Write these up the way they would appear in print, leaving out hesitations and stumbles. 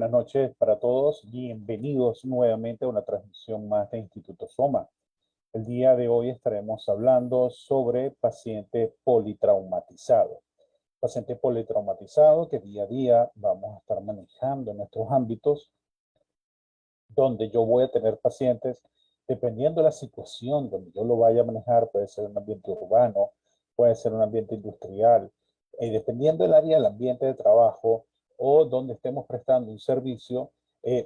Buenas noches para todos. Bienvenidos nuevamente a una transmisión más de Instituto Soma. El día de hoy estaremos hablando sobre paciente politraumatizado. Paciente politraumatizado que día a día vamos a estar manejando en nuestros ámbitos, donde yo voy a tener pacientes, dependiendo de la situación donde yo lo vaya a manejar, puede ser un ambiente urbano, puede ser un ambiente industrial, dependiendo del área del ambiente de trabajo o donde estemos prestando un servicio,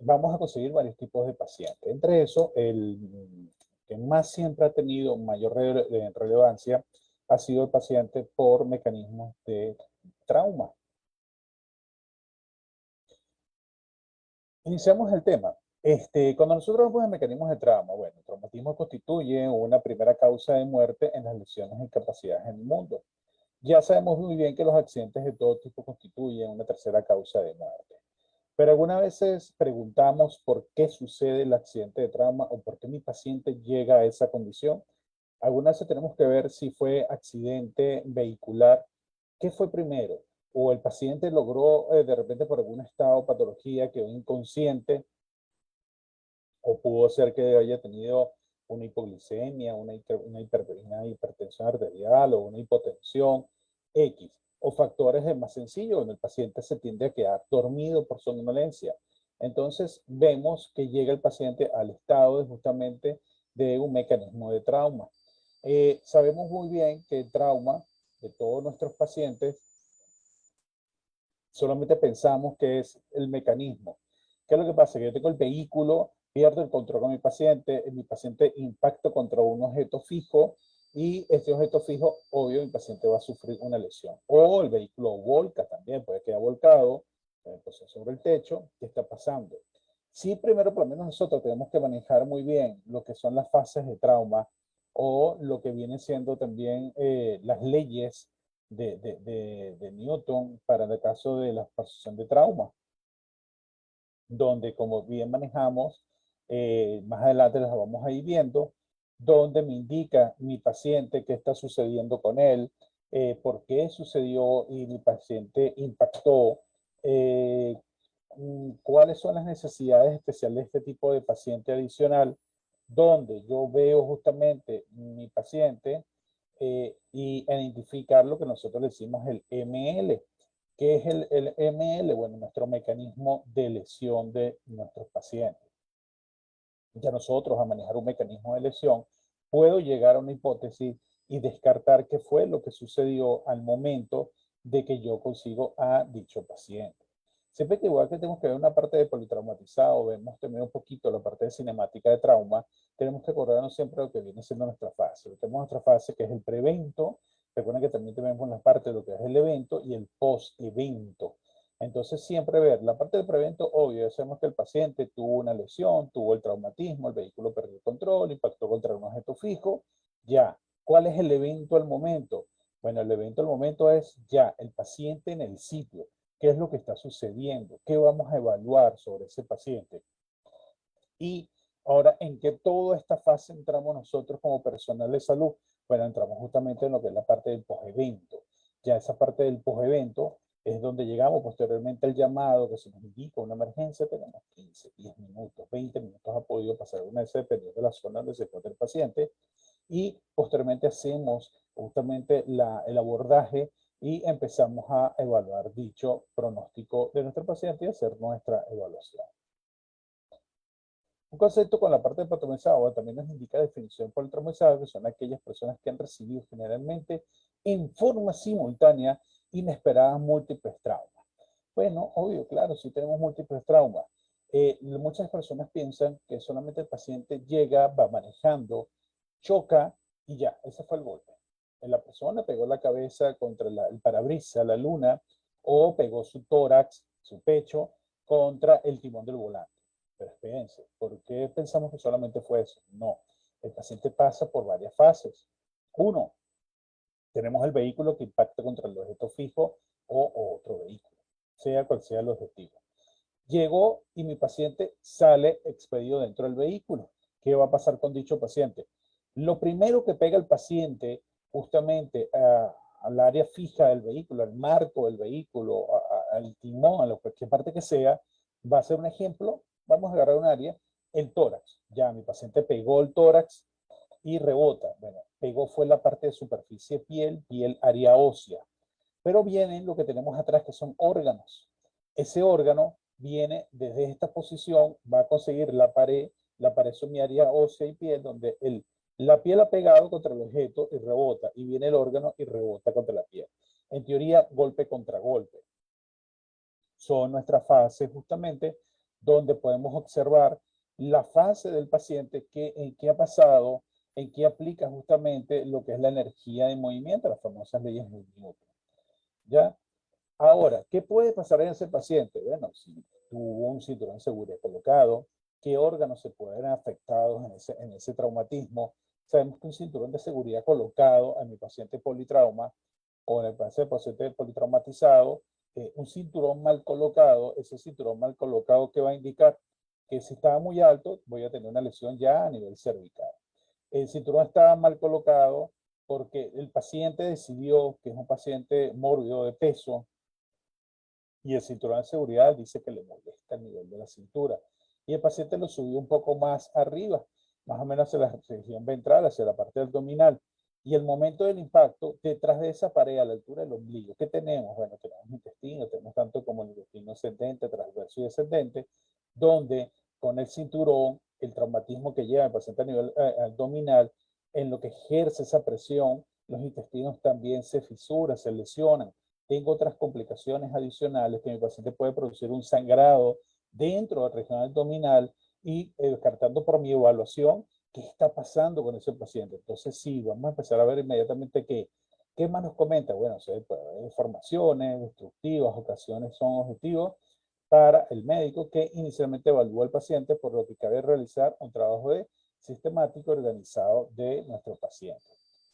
vamos a conseguir varios tipos de pacientes. Entre eso, el que más siempre ha tenido mayor relevancia ha sido el paciente por mecanismos de trauma. Iniciamos el tema. Cuando nosotros hablamos de mecanismos de trauma, bueno, el traumatismo constituye una primera causa de muerte en las lesiones e incapacidades en el mundo. Ya sabemos muy bien que los accidentes de todo tipo constituyen una tercera causa de muerte. Pero algunas veces preguntamos por qué sucede el accidente de trauma o por qué mi paciente llega a esa condición. Algunas veces tenemos que ver si fue accidente vehicular. ¿Qué fue primero? O el paciente logró de repente por algún estado o patología quedó inconsciente, o pudo ser que haya tenido una hipoglicemia, una hipertensión arterial o una hipotensión X, o factores más sencillos, donde el paciente se tiende a quedar dormido por somnolencia. Entonces vemos que llega el paciente al estado de justamente de un mecanismo de trauma. Sabemos muy bien que el trauma de todos nuestros pacientes solamente pensamos que es el mecanismo. ¿Qué es lo que pasa? Que yo tengo el vehículo, pierdo el control con mi paciente impacta contra un objeto fijo y este objeto fijo, obvio, mi paciente va a sufrir una lesión. O el vehículo volca también, puede quedar volcado, entonces sobre el techo. ¿Qué está pasando? Sí, primero, por lo menos nosotros tenemos que manejar muy bien lo que son las fases de trauma o lo que viene siendo también las leyes de Newton para el caso de la posición de trauma, donde como bien manejamos, más adelante las vamos a ir viendo, donde me indica mi paciente qué está sucediendo con él, por qué sucedió y mi paciente impactó, eh, cuáles son las necesidades especiales de este tipo de paciente adicional, donde yo veo justamente mi paciente y identificar lo que nosotros decimos el ML. ¿Qué es el ML? Bueno, nuestro mecanismo de lesión de nuestros pacientes. Ya nosotros a manejar un mecanismo de lesión, puedo llegar a una hipótesis y descartar qué fue lo que sucedió al momento de que yo consigo a dicho paciente. Siempre que igual que tenemos que ver una parte de politraumatizado, vemos también un poquito la parte de cinemática de trauma, tenemos que acordarnos siempre de lo que viene siendo nuestra fase. Tenemos nuestra fase que es el prevento. Recuerden que también tenemos la parte de lo que es el evento y el post-evento. Entonces siempre ver la parte del prevento, obvio, sabemos que el paciente tuvo una lesión, tuvo el traumatismo, el vehículo perdió el control, impactó contra un objeto fijo, ya. ¿Cuál es el evento al momento? Bueno, el evento al momento es ya el paciente en el sitio. ¿Qué es lo que está sucediendo? ¿Qué vamos a evaluar sobre ese paciente? Y ahora, ¿en qué toda esta fase entramos nosotros como personal de salud? Bueno, entramos justamente en lo que es la parte del posevento. Ya esa parte del posevento es donde llegamos posteriormente al llamado que se nos indica una emergencia. Tenemos 15, 10 minutos, 20 minutos ha podido pasar una vez dependiendo de la zona donde se encuentra el paciente. Y posteriormente hacemos justamente el abordaje y empezamos a evaluar dicho pronóstico de nuestro paciente y hacer nuestra evaluación. Un concepto con la parte de patologizado también nos indica definición por el traumatizado, que son aquellas personas que han recibido generalmente en forma simultánea inesperadas múltiples traumas. Bueno, obvio, claro, sí tenemos múltiples traumas. Muchas personas piensan que solamente el paciente llega, va manejando, choca y ya, ese fue el golpe. La persona pegó la cabeza contra el parabrisas, la luna, o pegó su tórax, su pecho, contra el timón del volante. Pero espérense, ¿por qué pensamos que solamente fue eso? No, el paciente pasa por varias fases. Uno, tenemos el vehículo que impacta contra el objeto fijo o otro vehículo, sea cual sea el objetivo. Llegó y mi paciente sale expedido dentro del vehículo. ¿Qué va a pasar con dicho paciente? Lo primero que pega el paciente justamente al área fija del vehículo, al marco del vehículo, al timón, a cualquier parte que sea, Va a ser un ejemplo, vamos a agarrar un área, el tórax. Ya mi paciente pegó el tórax y rebota. Bueno, pegó fue la parte de superficie piel, área ósea. Pero viene lo que tenemos atrás, que son órganos. Ese órgano viene desde esta posición, va a conseguir la pared son mi área ósea y piel, donde la piel ha pegado contra el objeto y rebota, y viene el órgano y rebota contra la piel. En teoría, golpe contra golpe. Son nuestras fases justamente donde podemos observar la fase del paciente, en qué ha pasado, en qué aplica justamente lo que es la energía de movimiento, las famosas leyes de Newton. ¿Ya? Ahora, ¿qué puede pasar en ese paciente? Bueno, si tuvo un cinturón de seguridad colocado, ¿qué órganos se pueden ver afectados en ese traumatismo? Sabemos que un cinturón de seguridad colocado a mi paciente politrauma o en el paciente politraumatizado, un cinturón mal colocado, ese cinturón mal colocado que va a indicar que si estaba muy alto, voy a tener una lesión ya a nivel cervical. El cinturón estaba mal colocado porque el paciente decidió que es un paciente mórbido de peso, y el cinturón de seguridad dice que le molesta el nivel de la cintura. Y el paciente lo subió un poco más arriba, más o menos hacia la región ventral, hacia la parte abdominal. Y el momento del impacto, detrás de esa pared, a la altura del ombligo, ¿qué tenemos? Bueno, tenemos intestino, tenemos tanto como el intestino ascendente, transverso y descendente, donde con el cinturón, el traumatismo que lleva el paciente a nivel abdominal, en lo que ejerce esa presión, los intestinos también se fisuran, se lesionan. Tengo otras complicaciones adicionales que mi paciente puede producir un sangrado dentro de la región abdominal y descartando por mi evaluación qué está pasando con ese paciente. Entonces, sí, vamos a empezar a ver inmediatamente qué más nos comenta. Bueno, se puede haber informaciones destructivas, ocasiones son objetivos para el médico que inicialmente evalúa al paciente, por lo que cabe realizar un trabajo de sistemático organizado de nuestro paciente.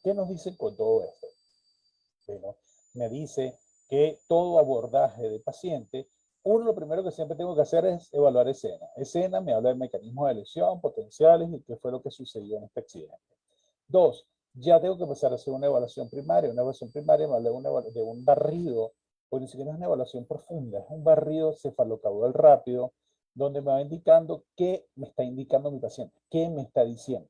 ¿Qué nos dicen con todo esto? Bueno, me dice que todo abordaje de paciente, uno, lo primero que siempre tengo que hacer es evaluar escena. Escena me habla de mecanismos de lesión, potenciales y qué fue lo que sucedió en este accidente. Dos, ya tengo que empezar a hacer una evaluación primaria. Una evaluación primaria me habla de un barrido, pues ni siquiera es una evaluación profunda, es un barrido cefalocaudal rápido, donde me va indicando qué me está indicando mi paciente, qué me está diciendo,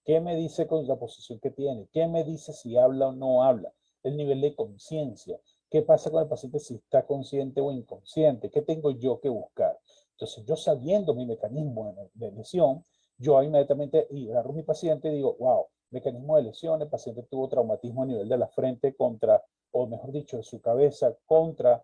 qué me dice con la posición que tiene, qué me dice si habla o no habla, el nivel de conciencia, qué pasa con el paciente si está consciente o inconsciente, qué tengo yo que buscar. Entonces, yo sabiendo mi mecanismo de lesión, yo inmediatamente agarro a mi paciente y digo, wow, mecanismo de lesión, el paciente tuvo traumatismo a nivel de la frente contra, o mejor dicho, de su cabeza contra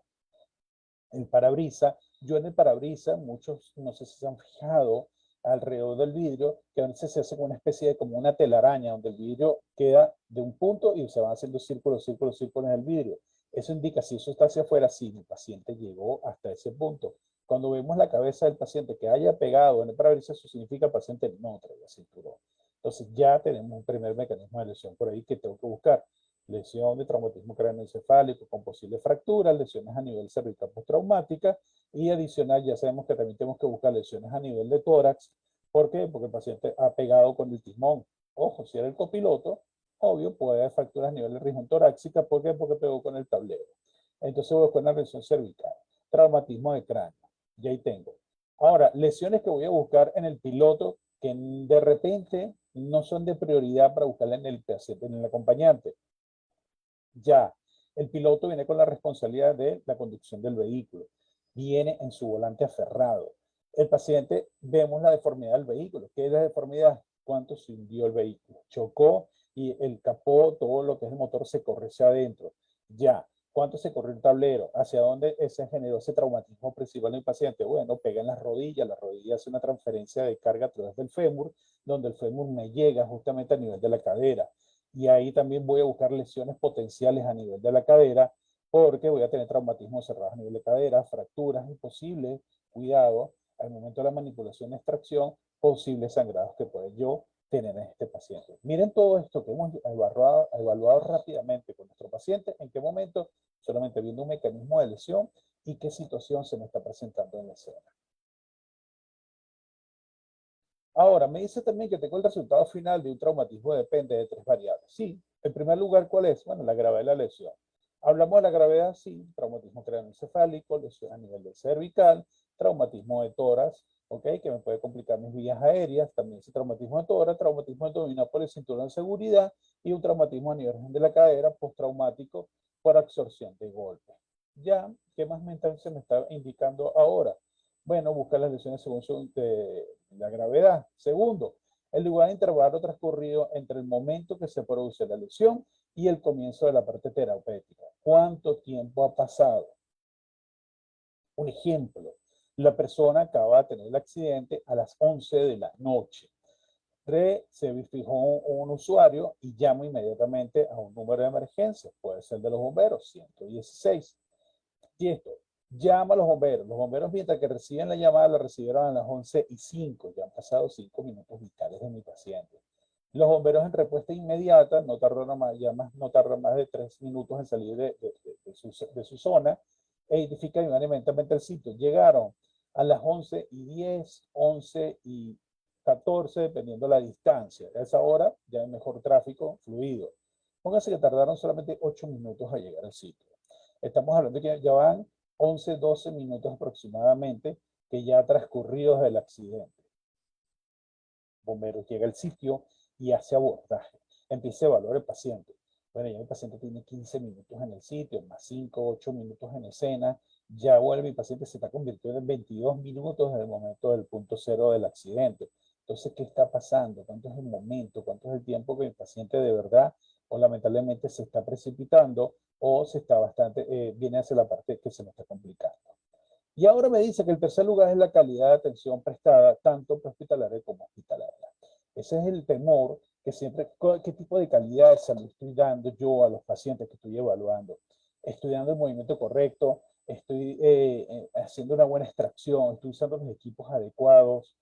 el parabrisa. Yo en el parabrisa, muchos no sé si se han fijado alrededor del vidrio, que a veces se hace como una especie de como una telaraña, donde el vidrio queda de un punto y se van haciendo círculos, círculos, círculos en el vidrio. Eso indica si eso está hacia afuera, si mi paciente llegó hasta ese punto. Cuando vemos la cabeza del paciente que haya pegado en el parabrisas, eso significa que el paciente no traía cinturón. Entonces ya tenemos un primer mecanismo de lesión por ahí que tengo que buscar. Lesión de traumatismo craneoencefálico con posible fractura, lesiones a nivel cervical postraumática y adicional ya sabemos que también tenemos que buscar lesiones a nivel de tórax. ¿Por qué? Porque el paciente ha pegado con el timón. Ojo, si era el copiloto, obvio, puede haber fracturas a nivel de región torácica. ¿Por qué? Porque pegó con el tablero. Entonces voy a buscar una lesión cervical. Traumatismo de cráneo. Ya ahí tengo. Ahora, lesiones que voy a buscar en el piloto que de repente no son de prioridad para buscarla en el paciente, en el acompañante. Ya, el piloto viene con la responsabilidad de la conducción del vehículo. Viene en su volante aferrado. El paciente, vemos la deformidad del vehículo. ¿Qué es la deformidad? ¿Cuánto se hundió el vehículo? Chocó y el capó, todo lo que es el motor se corre hacia adentro. Ya, ¿cuánto se corrió el tablero? ¿Hacia dónde se generó ese traumatismo principal en el paciente? Bueno, pega en las rodillas. La rodilla hace una transferencia de carga a través del fémur, donde el fémur me llega justamente a nivel de la cadera. Y ahí también voy a buscar lesiones potenciales a nivel de la cadera, porque voy a tener traumatismos cerrados a nivel de cadera, fracturas imposibles, cuidado, al momento de la manipulación y extracción, posibles sangrados que puede yo tener en este paciente. Miren todo esto que hemos evaluado rápidamente con nuestro paciente, en qué momento, solamente viendo un mecanismo de lesión y qué situación se me está presentando en la escena. Ahora, me dice también que tengo el resultado final de un traumatismo, depende de tres variables. Sí, en primer lugar, ¿cuál es? Bueno, la gravedad de la lesión. Hablamos de la gravedad, sí, traumatismo craneoencefálico, lesión a nivel del cervical, traumatismo de tórax, ¿ok? Que me puede complicar mis vías aéreas, también ese traumatismo de tórax, traumatismo abdominal por el cinturón de seguridad y un traumatismo a nivel de la cadera postraumático por absorción de golpes. Ya, ¿qué más se me está indicando ahora? Bueno, busca las lesiones según la gravedad. Segundo, el lugar de intervalo transcurrido entre el momento que se produce la lesión y el comienzo de la parte terapéutica. ¿Cuánto tiempo ha pasado? Un ejemplo, la persona acaba de tener el accidente a las 11 de la noche. Se fijó un usuario y llama inmediatamente a un número de emergencia, puede ser de los bomberos, 116. Y esto, llama a los bomberos. Los bomberos, mientras que reciben la llamada, la recibieron a las 11:05. Ya han pasado 5 minutos vitales de mi paciente. Los bomberos en respuesta inmediata, no tardaron más de 3 minutos en salir de su zona, e identifican inmediatamente el sitio. Llegaron a las 11:10, 11:14, dependiendo la distancia. A esa hora ya hay mejor tráfico fluido. Pónganse que tardaron solamente 8 minutos a llegar al sitio. Estamos hablando de que ya van 11, 12 minutos aproximadamente que ya transcurridos del accidente. Bomberos llega al sitio y hace abordaje. Empieza a evaluar el paciente. Bueno, ya el paciente tiene 15 minutos en el sitio, más 5, 8 minutos en escena. Ya vuelve mi paciente, se está convirtiendo en 22 minutos en el momento del punto cero del accidente. Entonces, ¿qué está pasando? ¿Cuánto es el momento? ¿Cuánto es el tiempo que mi paciente de verdad o lamentablemente se está precipitando o se está viene hacia la parte que se me está complicando? Y ahora me dice que el tercer lugar es la calidad de atención prestada, tanto prehospitalaria como hospitalaria. Ese es el temor que siempre, ¿qué tipo de calidad de salud estoy dando yo a los pacientes que estoy evaluando? Estoy dando el movimiento correcto, estoy haciendo una buena extracción, estoy usando los equipos adecuados,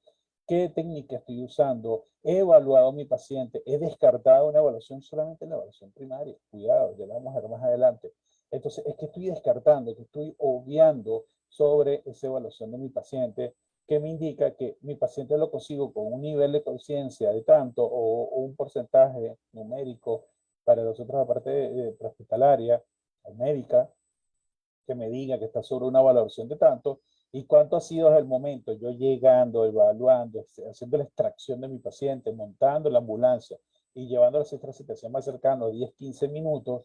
qué técnica estoy usando, he evaluado a mi paciente, he descartado una evaluación solamente en la evaluación primaria. Cuidado, ya lo vamos a ver más adelante. Entonces, es que estoy descartando, que estoy obviando sobre esa evaluación de mi paciente, que me indica que mi paciente lo consigo con un nivel de conciencia de tanto o un porcentaje numérico para los otros, aparte de prehospitalaria o médica, que me diga que está sobre una valoración de tanto, y cuánto ha sido desde el momento, yo llegando, evaluando, haciendo la extracción de mi paciente, montando la ambulancia y llevando a la centro de situación más cercano, 10, 15 minutos,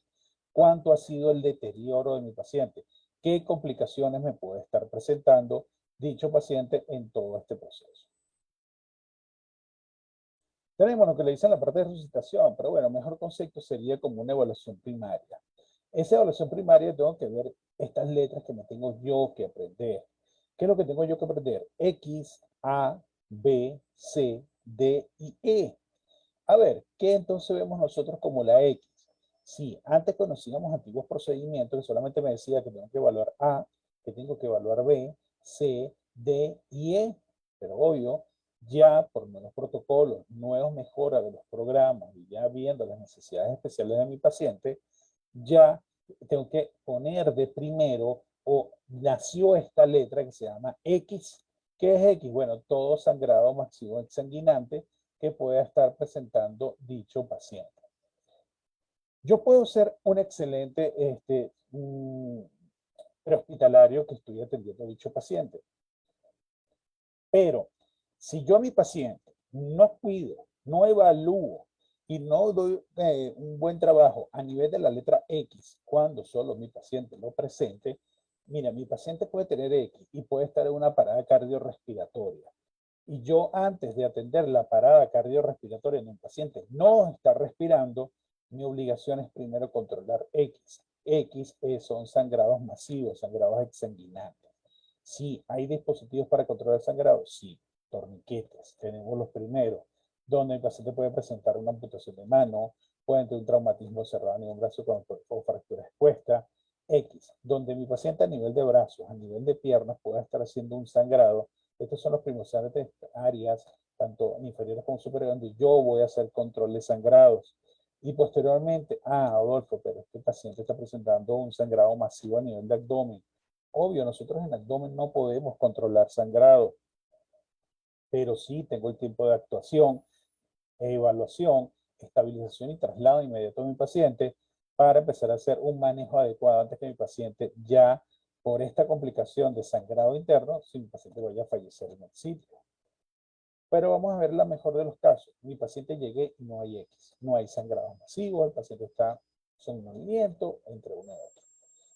cuánto ha sido el deterioro de mi paciente, qué complicaciones me puede estar presentando dicho paciente en todo este proceso. Tenemos lo que le dicen la parte de resucitación, pero bueno, mejor concepto sería como una evaluación primaria. Esa evaluación primaria tengo que ver estas letras que me tengo yo que aprender. ¿Qué es lo que tengo yo que aprender? X, A, B, C, D y E. A ver, ¿qué entonces vemos nosotros como la X? Sí, antes conocíamos antiguos procedimientos que solamente me decía que tengo que evaluar A, que tengo que evaluar B, C, D y E. Pero obvio, ya por nuevos protocolos, nuevas mejoras de los programas y ya viendo las necesidades especiales de mi paciente, ya tengo que poner de primero o nació esta letra que se llama X. ¿Qué es X? Bueno, todo sangrado masivo exsanguinante que pueda estar presentando dicho paciente. Yo puedo ser un excelente prehospitalario que estoy atendiendo a dicho paciente, pero si yo a mi paciente no cuido, no evalúo y no doy un buen trabajo a nivel de la letra X, cuando solo mi paciente lo presente, mira, mi paciente puede tener X y puede estar en una parada cardiorrespiratoria. Y yo antes de atender la parada cardiorrespiratoria en un paciente no está respirando, mi obligación es primero controlar X. X son sangrados masivos, sangrados exsanguinantes. Sí, hay dispositivos para controlar sangrado, sí, torniquetes, tenemos los primeros, donde el paciente puede presentar una amputación de mano, puede tener un traumatismo cerrado en un brazo con fractura expuesta, X, donde mi paciente a nivel de brazos, a nivel de piernas, pueda estar haciendo un sangrado. Estos son los primeros áreas, tanto inferiores como superiores, donde yo voy a hacer control de sangrados. Y posteriormente, Adolfo, pero este paciente está presentando un sangrado masivo a nivel de abdomen. Obvio, nosotros en abdomen no podemos controlar sangrado, pero sí tengo el tiempo de actuación, evaluación, estabilización y traslado inmediato de mi paciente para empezar a hacer un manejo adecuado antes que mi paciente ya por esta complicación de sangrado interno, si mi paciente vaya a fallecer en el sitio. Pero vamos a ver la mejor de los casos. Mi paciente llegue y no hay X, no hay sangrado masivo, el paciente está somnoliento, entre uno y otro.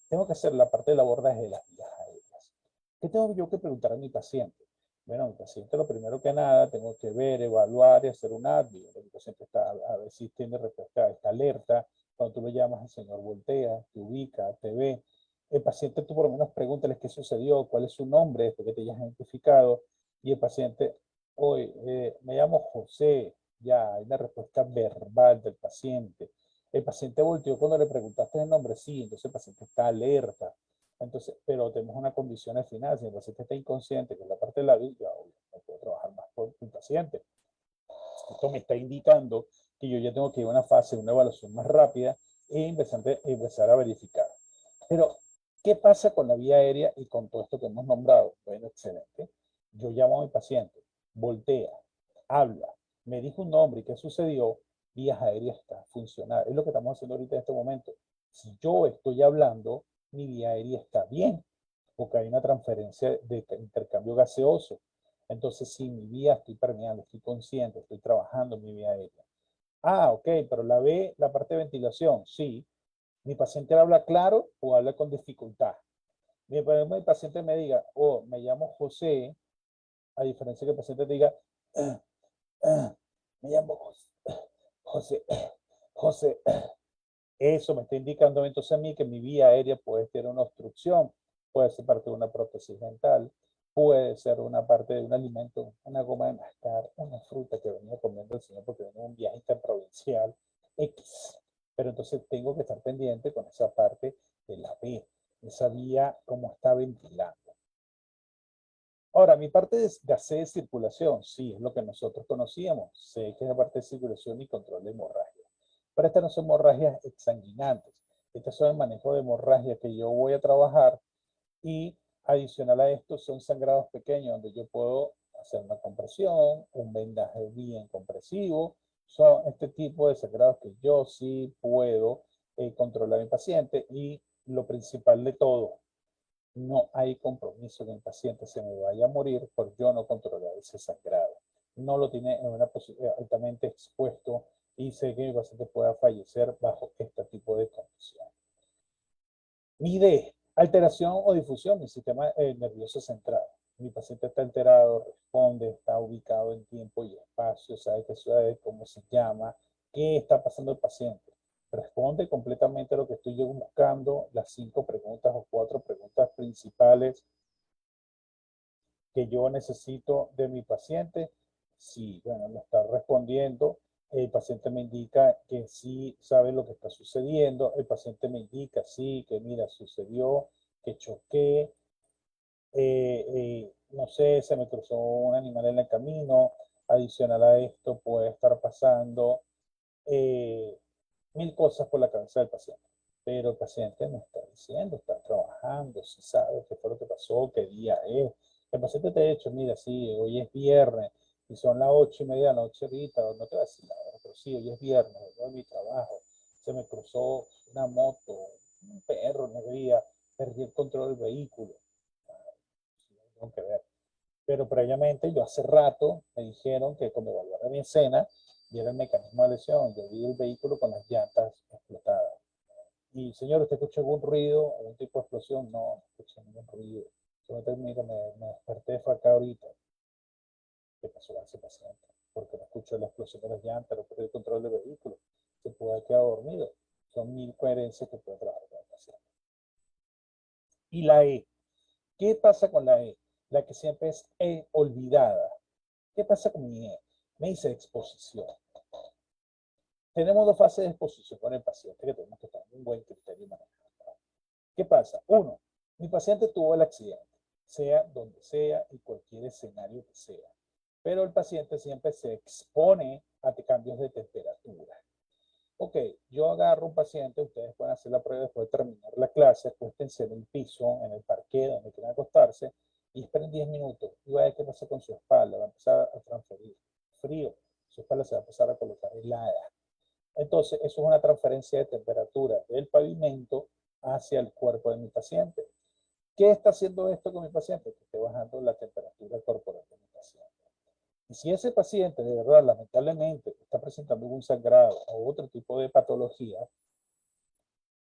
Tengo que hacer la parte del abordaje de las vías aéreas. ¿Qué tengo yo que preguntar a mi paciente? Bueno, mi paciente lo primero que nada, tengo que ver, evaluar y hacer un ADVI. Mi paciente está, a ver si tiene respuesta, está alerta. Cuando tú lo llamas, el señor voltea, te ubica, te ve. El paciente, tú por lo menos pregúntales qué sucedió, cuál es su nombre, después que te hayas identificado. Y el paciente, hoy me llamo José, ya hay una respuesta verbal del paciente. El paciente volteó cuando le preguntaste el nombre, sí, entonces el paciente está alerta. Entonces, pero tenemos una condición al final, si el paciente está inconsciente, que es la parte de la vida, no puedo trabajar más con el paciente. Esto me está indicando que yo ya tengo que ir a una fase, una evaluación más rápida e empezar a verificar. Pero, ¿qué pasa con la vía aérea y con todo esto que hemos nombrado? Bueno, excelente. Yo llamo a mi paciente, voltea, habla, me dijo un nombre y qué sucedió, vías aéreas está funcionando. Es lo que estamos haciendo ahorita en este momento. Si yo estoy hablando, mi vía aérea está bien, porque hay una transferencia de intercambio gaseoso. Entonces, si mi vía estoy permeando, estoy consciente, estoy trabajando en mi vía aérea. Ah, ok, pero la B, la parte de ventilación, sí. Mi paciente habla claro o habla con dificultad. Mi paciente me diga, oh, me llamo José, a diferencia que el paciente diga, "Ah, me llamo José, José, José". Eso me está indicando entonces a mí que mi vía aérea puede tener una obstrucción, puede ser parte de una prótesis dental, puede ser una parte de un alimento, una goma de mascar, una fruta que venía comiendo el señor porque venía en un viaje interprovincial, X. Pero entonces tengo que estar pendiente con esa parte de la B, esa vía cómo está ventilando. Ahora, mi parte de C de circulación, sí, es lo que nosotros conocíamos. C que es la parte de circulación y control de hemorragia. Pero estas no son hemorragias exsanguinantes. Estas son el manejo de hemorragia que yo voy a trabajar y adicional a esto son sangrados pequeños donde yo puedo hacer una compresión, un vendaje bien compresivo. Son este tipo de sangrados que yo sí puedo controlar a mi paciente y lo principal de todo, no hay compromiso que el paciente se me vaya a morir por yo no controlar ese sangrado. No lo tiene en una posición altamente expuesto y sé que mi paciente pueda fallecer bajo este tipo de condición. Mide alteración o difusión del sistema nervioso central. Mi paciente está alterado, responde, está ubicado en tiempo y espacio, sabe qué sucede, cómo se llama, qué está pasando el paciente. Responde completamente a lo que estoy yo buscando, las 5 preguntas o 4 preguntas principales que yo necesito de mi paciente. Sí, bueno, me está respondiendo. El paciente me indica que sí sabe lo que está sucediendo. El paciente me indica, sí, que mira, sucedió, que choqué, no sé, se me cruzó un animal en el camino. Adicional a esto puede estar pasando eh, mil cosas por la cabeza del paciente. Pero el paciente no está diciendo, está trabajando, si sabe qué fue lo que pasó, qué día es. El paciente te ha dicho, mira, sí, hoy es viernes y son las 8:30 de la noche ahorita, no te voy a decir la hora, pero sí, hoy es viernes, voy a mi trabajo, se me cruzó una moto, un perro en el día, perdí el control del vehículo. Sí, tengo que ver. Pero previamente, yo hace rato me dijeron que cuando evaluara mi escena, viera el mecanismo de lesión. Yo vi el vehículo con las llantas explotadas. Y señor, ¿usted escuchó algún ruido, algún tipo de explosión? No, no escuché ningún ruido. Solamente me desperté, fue acá ahorita. ¿Qué pasó con ese paciente? Porque no escuchó la explosión de las llantas, no perdió el control del vehículo. Se puede haber quedado dormido. Son mil coherencias que puede trabajar con el paciente. Y la E. ¿Qué pasa con la E? La que siempre es E olvidada. ¿Qué pasa con mi E? Me dice exposición. Tenemos 2 fases de exposición con el paciente que tenemos que tener un buen criterio y manejar. ¿Qué pasa? Uno, mi paciente tuvo el accidente, sea donde sea y cualquier escenario que sea. Pero el paciente siempre se expone a cambios de temperatura. Ok, yo agarro un paciente, ustedes pueden hacer la prueba después de terminar la clase, acuéstense en el piso, en el parquet, donde quieran acostarse, y esperen 10 minutos y va a ver qué pasa con su espalda, va a empezar a transferir frío, su espalda se va a empezar a colocar helada. Entonces, eso es una transferencia de temperatura del pavimento hacia el cuerpo de mi paciente. ¿Qué está haciendo esto con mi paciente? Que esté bajando la temperatura corporal de mi paciente. Y si ese paciente de verdad, lamentablemente, está presentando un sangrado o otro tipo de patología,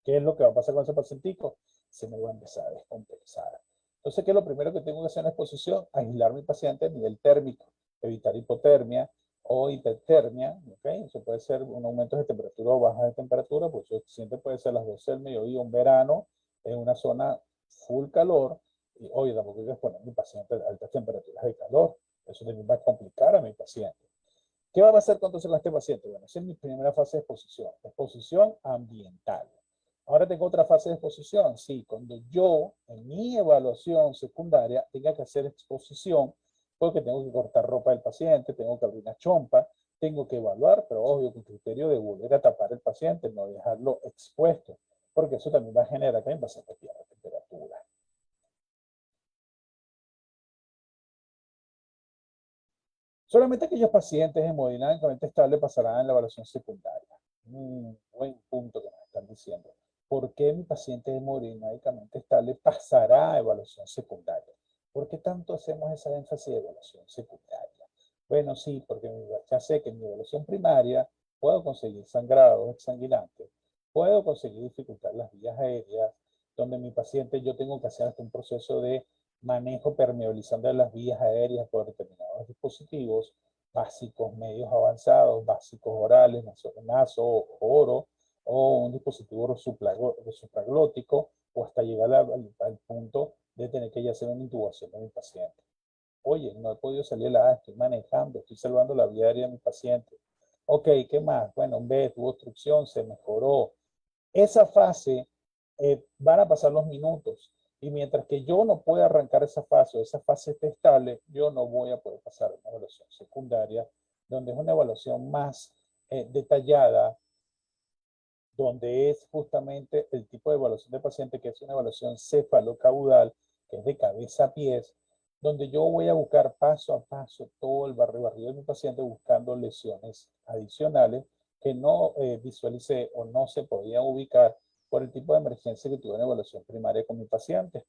¿qué es lo que va a pasar con ese pacientico? Se me va a empezar a descompensar. Entonces, ¿qué es lo primero que tengo que hacer en la exposición? Aislar a mi paciente a nivel térmico, evitar hipotermia o hipertermia, ¿ok? Eso puede ser un aumento de temperatura o baja de temperatura, pues el paciente puede ser las 12 del mediodía, un verano, en una zona full calor, y oye, tampoco hay que exponer a mi paciente a altas temperaturas de calor. Eso también va a complicar a mi paciente. ¿Qué va a pasar con este paciente? Bueno, esa es mi primera fase de exposición ambiental. Ahora tengo otra fase de exposición. Sí, cuando yo en mi evaluación secundaria tenga que hacer exposición, porque tengo que cortar ropa del paciente, tengo que abrir una chompa, tengo que evaluar, pero obvio con criterio de volver a tapar el paciente, no dejarlo expuesto, porque eso también va a generar que el paciente pierda temperatura. Solamente aquellos pacientes hemodinámicamente estables pasarán en la evaluación secundaria. Buen punto que nos están diciendo. ¿Por qué mi paciente hemodinámicamente estable pasará a evaluación secundaria? ¿Por qué tanto hacemos esa énfasis de evaluación secundaria? Bueno, sí, porque ya sé que en mi evaluación primaria puedo conseguir sangrados exsanguinantes, puedo conseguir dificultar las vías aéreas, donde mi paciente yo tengo que hacer hasta un proceso de manejo permeabilizando de las vías aéreas por determinados dispositivos básicos, medios avanzados, básicos orales, naso, oro, o un dispositivo supraglótico, o hasta llegar al punto de tener que ya hacer una intubación de mi paciente. Oye, no he podido salir la A, estoy manejando, estoy salvando la vía aérea de mi paciente. Ok, ¿qué más? Bueno, tuvo obstrucción, se mejoró. Esa fase van a pasar los minutos y mientras que yo no pueda arrancar esa fase o esa fase esté estable, yo no voy a poder pasar una evaluación secundaria, donde es una evaluación más detallada, donde es justamente el tipo de evaluación de paciente, que es una evaluación cefalocaudal, que es de cabeza a pies, donde yo voy a buscar paso a paso todo el barrido de mi paciente buscando lesiones adicionales que no visualicé o no se podían ubicar por el tipo de emergencia que tuve en evaluación primaria con mi paciente.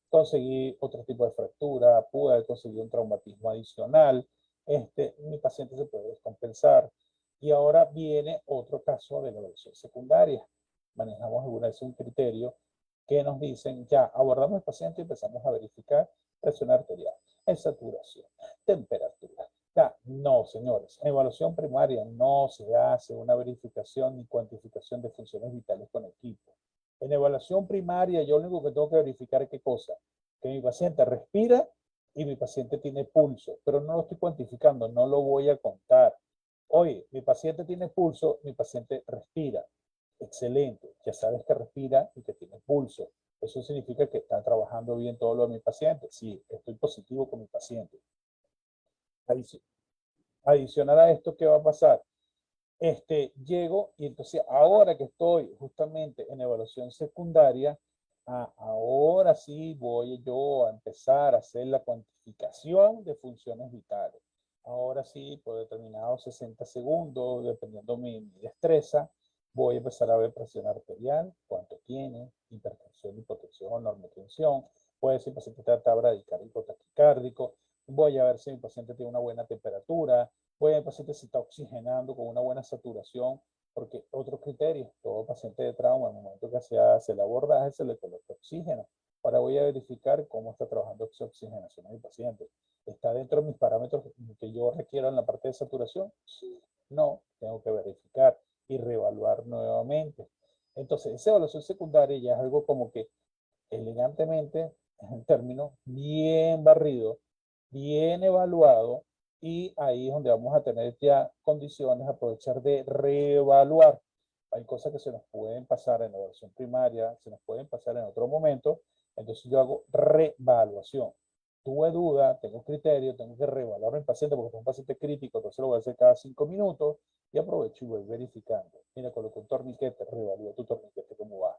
Conseguí otro tipo de fractura, pude conseguir un traumatismo adicional, mi paciente se puede descompensar. Y ahora viene otro caso de la evaluación secundaria. Manejamos alguna vez un criterio que nos dicen, ya abordamos al paciente y empezamos a verificar presión arterial, saturación, temperatura. Ya, no, señores, en evaluación primaria no se hace una verificación ni cuantificación de funciones vitales con equipo. En evaluación primaria yo lo único que tengo que verificar es qué cosa, que mi paciente respira y mi paciente tiene pulso, pero no lo estoy cuantificando, no lo voy a contar. Oye, mi paciente tiene pulso, mi paciente respira. Excelente, ya sabes que respira y que tiene pulso. Eso significa que está trabajando bien todo lo de mi paciente. Sí, estoy positivo con mi paciente. Adicional a esto, ¿qué va a pasar? Llego y entonces ahora que estoy justamente en evaluación secundaria, ahora sí voy yo a empezar a hacer la cuantificación de funciones vitales. Ahora sí, por determinados 60 segundos, dependiendo de mi destreza, voy a empezar a ver presión arterial, cuánto tiene, hipertensión, hipotensión, normotensión. Puede ser paciente está bradicárdico, taquicárdico. Voy a ver si mi paciente tiene una buena temperatura. Voy a ver el paciente si está oxigenando con una buena saturación, porque otro criterio, todo paciente de trauma, en el momento que se hace el abordaje, se le coloca oxígeno. Ahora voy a verificar cómo está trabajando esa oxigenación a mi paciente. ¿Está dentro de mis parámetros que yo requiero en la parte de saturación? Sí. No, tengo que verificar y reevaluar nuevamente. Entonces, esa evaluación secundaria ya es algo como que elegantemente, en términos bien barrido, bien evaluado, y ahí es donde vamos a tener ya condiciones, aprovechar de reevaluar. Hay cosas que se nos pueden pasar en la evaluación primaria, se nos pueden pasar en otro momento, entonces yo hago reevaluación. Tuve duda, tengo criterio, tengo que reevaluar a mi paciente porque es un paciente crítico, entonces lo voy a hacer cada 5 minutos y aprovecho y voy verificando. Mira, coloco un torniquete, reevalúa tu torniquete, cómo va.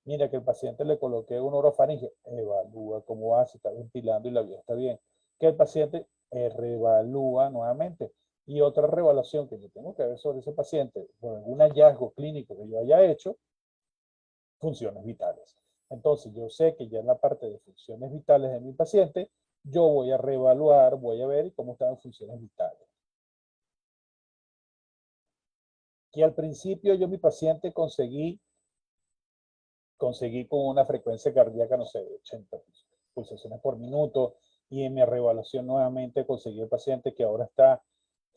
Mira que el paciente le coloqué un orofaringe, evalúa cómo va, si está ventilando y la vía está bien. Que el paciente reevalúa nuevamente. Y otra reevaluación que yo tengo que ver sobre ese paciente, por algún hallazgo clínico que yo haya hecho, funciones vitales. Entonces, yo sé que ya en la parte de funciones vitales de mi paciente, yo voy a reevaluar, voy a ver cómo están las funciones vitales. Que al principio yo mi paciente conseguí con una frecuencia cardíaca, no sé, de 80 pulsaciones por minuto, y en mi reevaluación nuevamente conseguí el paciente que ahora está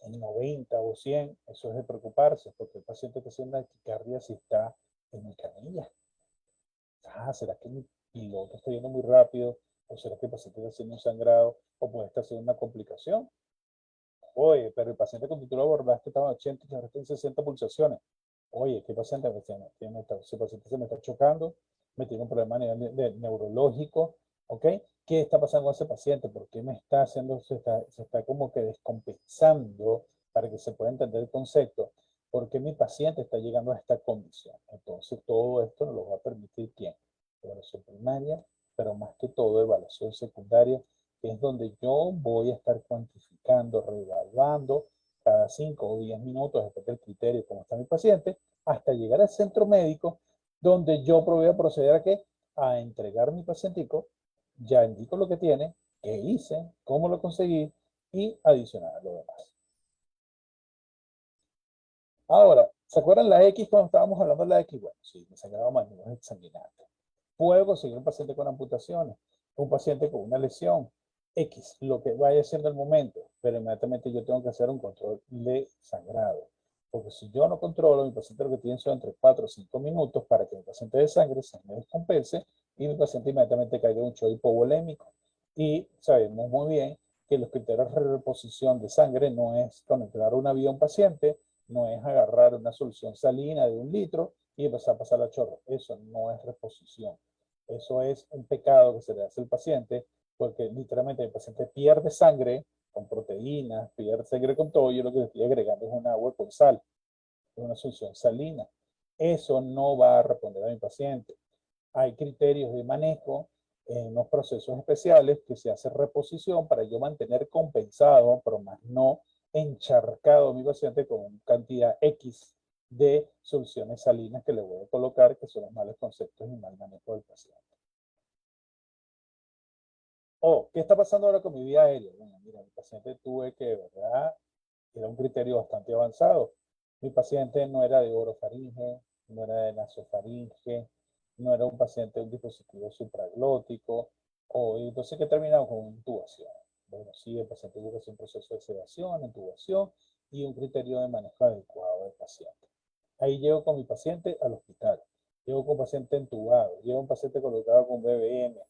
en 90 o 100, eso es de preocuparse, porque el paciente que hace una taquicardia si está en mi camilla. ¿Será que mi piloto está yendo muy rápido? ¿O será que el paciente está haciendo un sangrado? ¿O puede estar haciendo una complicación? Oye, pero el paciente con tú lo abordaste estaba en 80 y ahora está en 60 pulsaciones. Oye, ¿qué paciente me tiene? Ese paciente se me está chocando, me tiene un problema a nivel neurológico, ¿ok? ¿Qué está pasando con ese paciente? ¿Por qué me está haciendo, se está como que descompensando para que se pueda entender el concepto? ¿Por qué mi paciente está llegando a esta condición? Entonces, todo esto nos lo va a permitir ¿quién? Evaluación primaria, pero más que todo evaluación secundaria, que es donde yo voy a estar cuantificando, reevaluando cada 5 o 10 minutos, depende del criterio de cómo está mi paciente, hasta llegar al centro médico, donde yo voy a proceder a qué? A entregar mi pacientico, ya indico lo que tiene, qué hice, cómo lo conseguí y adicionar lo demás. Ahora, ¿se acuerdan la X cuando estábamos hablando de la X? Bueno, sí, me sangraba manual exsanguinante. Puedo conseguir un paciente con amputaciones, un paciente con una lesión, X, lo que vaya siendo el momento, pero inmediatamente yo tengo que hacer un control de sangrado. Porque si yo no controlo, mi paciente lo que tiene son entre 4 o 5 minutos para que mi paciente de sangre se me descompense y mi paciente inmediatamente caiga en un shock hipovolémico. Y sabemos muy bien que los criterios de reposición de sangre no es conectar una vía a un paciente, no es agarrar una solución salina de 1 litro y empezar a pasar la chorro. Eso no es reposición. Eso es un pecado que se le hace al paciente porque literalmente el paciente pierde sangre con proteínas, pierde sangre con todo, yo lo que le estoy agregando es un agua con sal, es una solución salina. Eso no va a responder a mi paciente. Hay criterios de manejo en los procesos especiales que se hace reposición para yo mantener compensado, pero más no encharcado a mi paciente con cantidad X de soluciones salinas que le voy a colocar, que son los malos conceptos y mal manejo del paciente. ¿Qué está pasando ahora con mi vía aérea? Bueno, mira, mi paciente tuve que, de verdad, era un criterio bastante avanzado. Mi paciente no era de orofaringe, no era de nasofaringe, no era un paciente de un dispositivo supraglótico, o entonces que terminamos con intubación. Bueno, sí, el paciente tuvo que hacer un proceso de sedación, intubación y un criterio de manejo adecuado del paciente. Ahí llego con mi paciente al hospital, llego con un paciente entubado, llego un paciente colocado con BBM,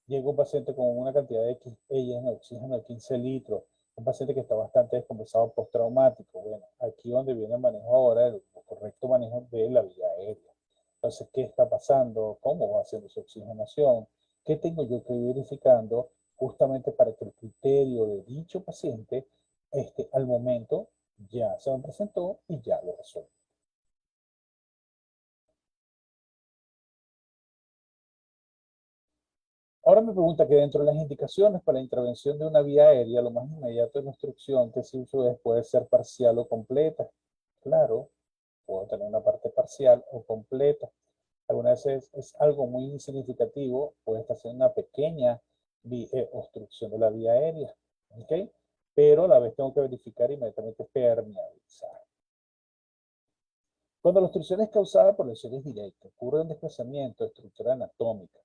llego un paciente con una cantidad de XI en oxígeno de 15 litros, un paciente que está bastante descompensado postraumático. Bueno, aquí donde viene el manejo ahora, el correcto manejo de la vía aérea. Entonces, ¿qué está pasando? ¿Cómo va haciendo su oxigenación? ¿Qué tengo yo que ir verificando justamente para que el criterio de dicho paciente al momento ya se me presentó y ya lo resuelvo? Ahora me pregunta que dentro de las indicaciones para la intervención de una vía aérea, lo más inmediato de la instrucción que se usa puede ser parcial o completa. Claro, puedo tener una parte parcial o completa. Algunas veces es algo muy significativo, puede estar haciendo una pequeña obstrucción de la vía aérea, ¿ok? Pero a la vez tengo que verificar inmediatamente permeabilizar. Cuando la obstrucción es causada por lesiones directas, ocurre un desplazamiento de estructura anatómica,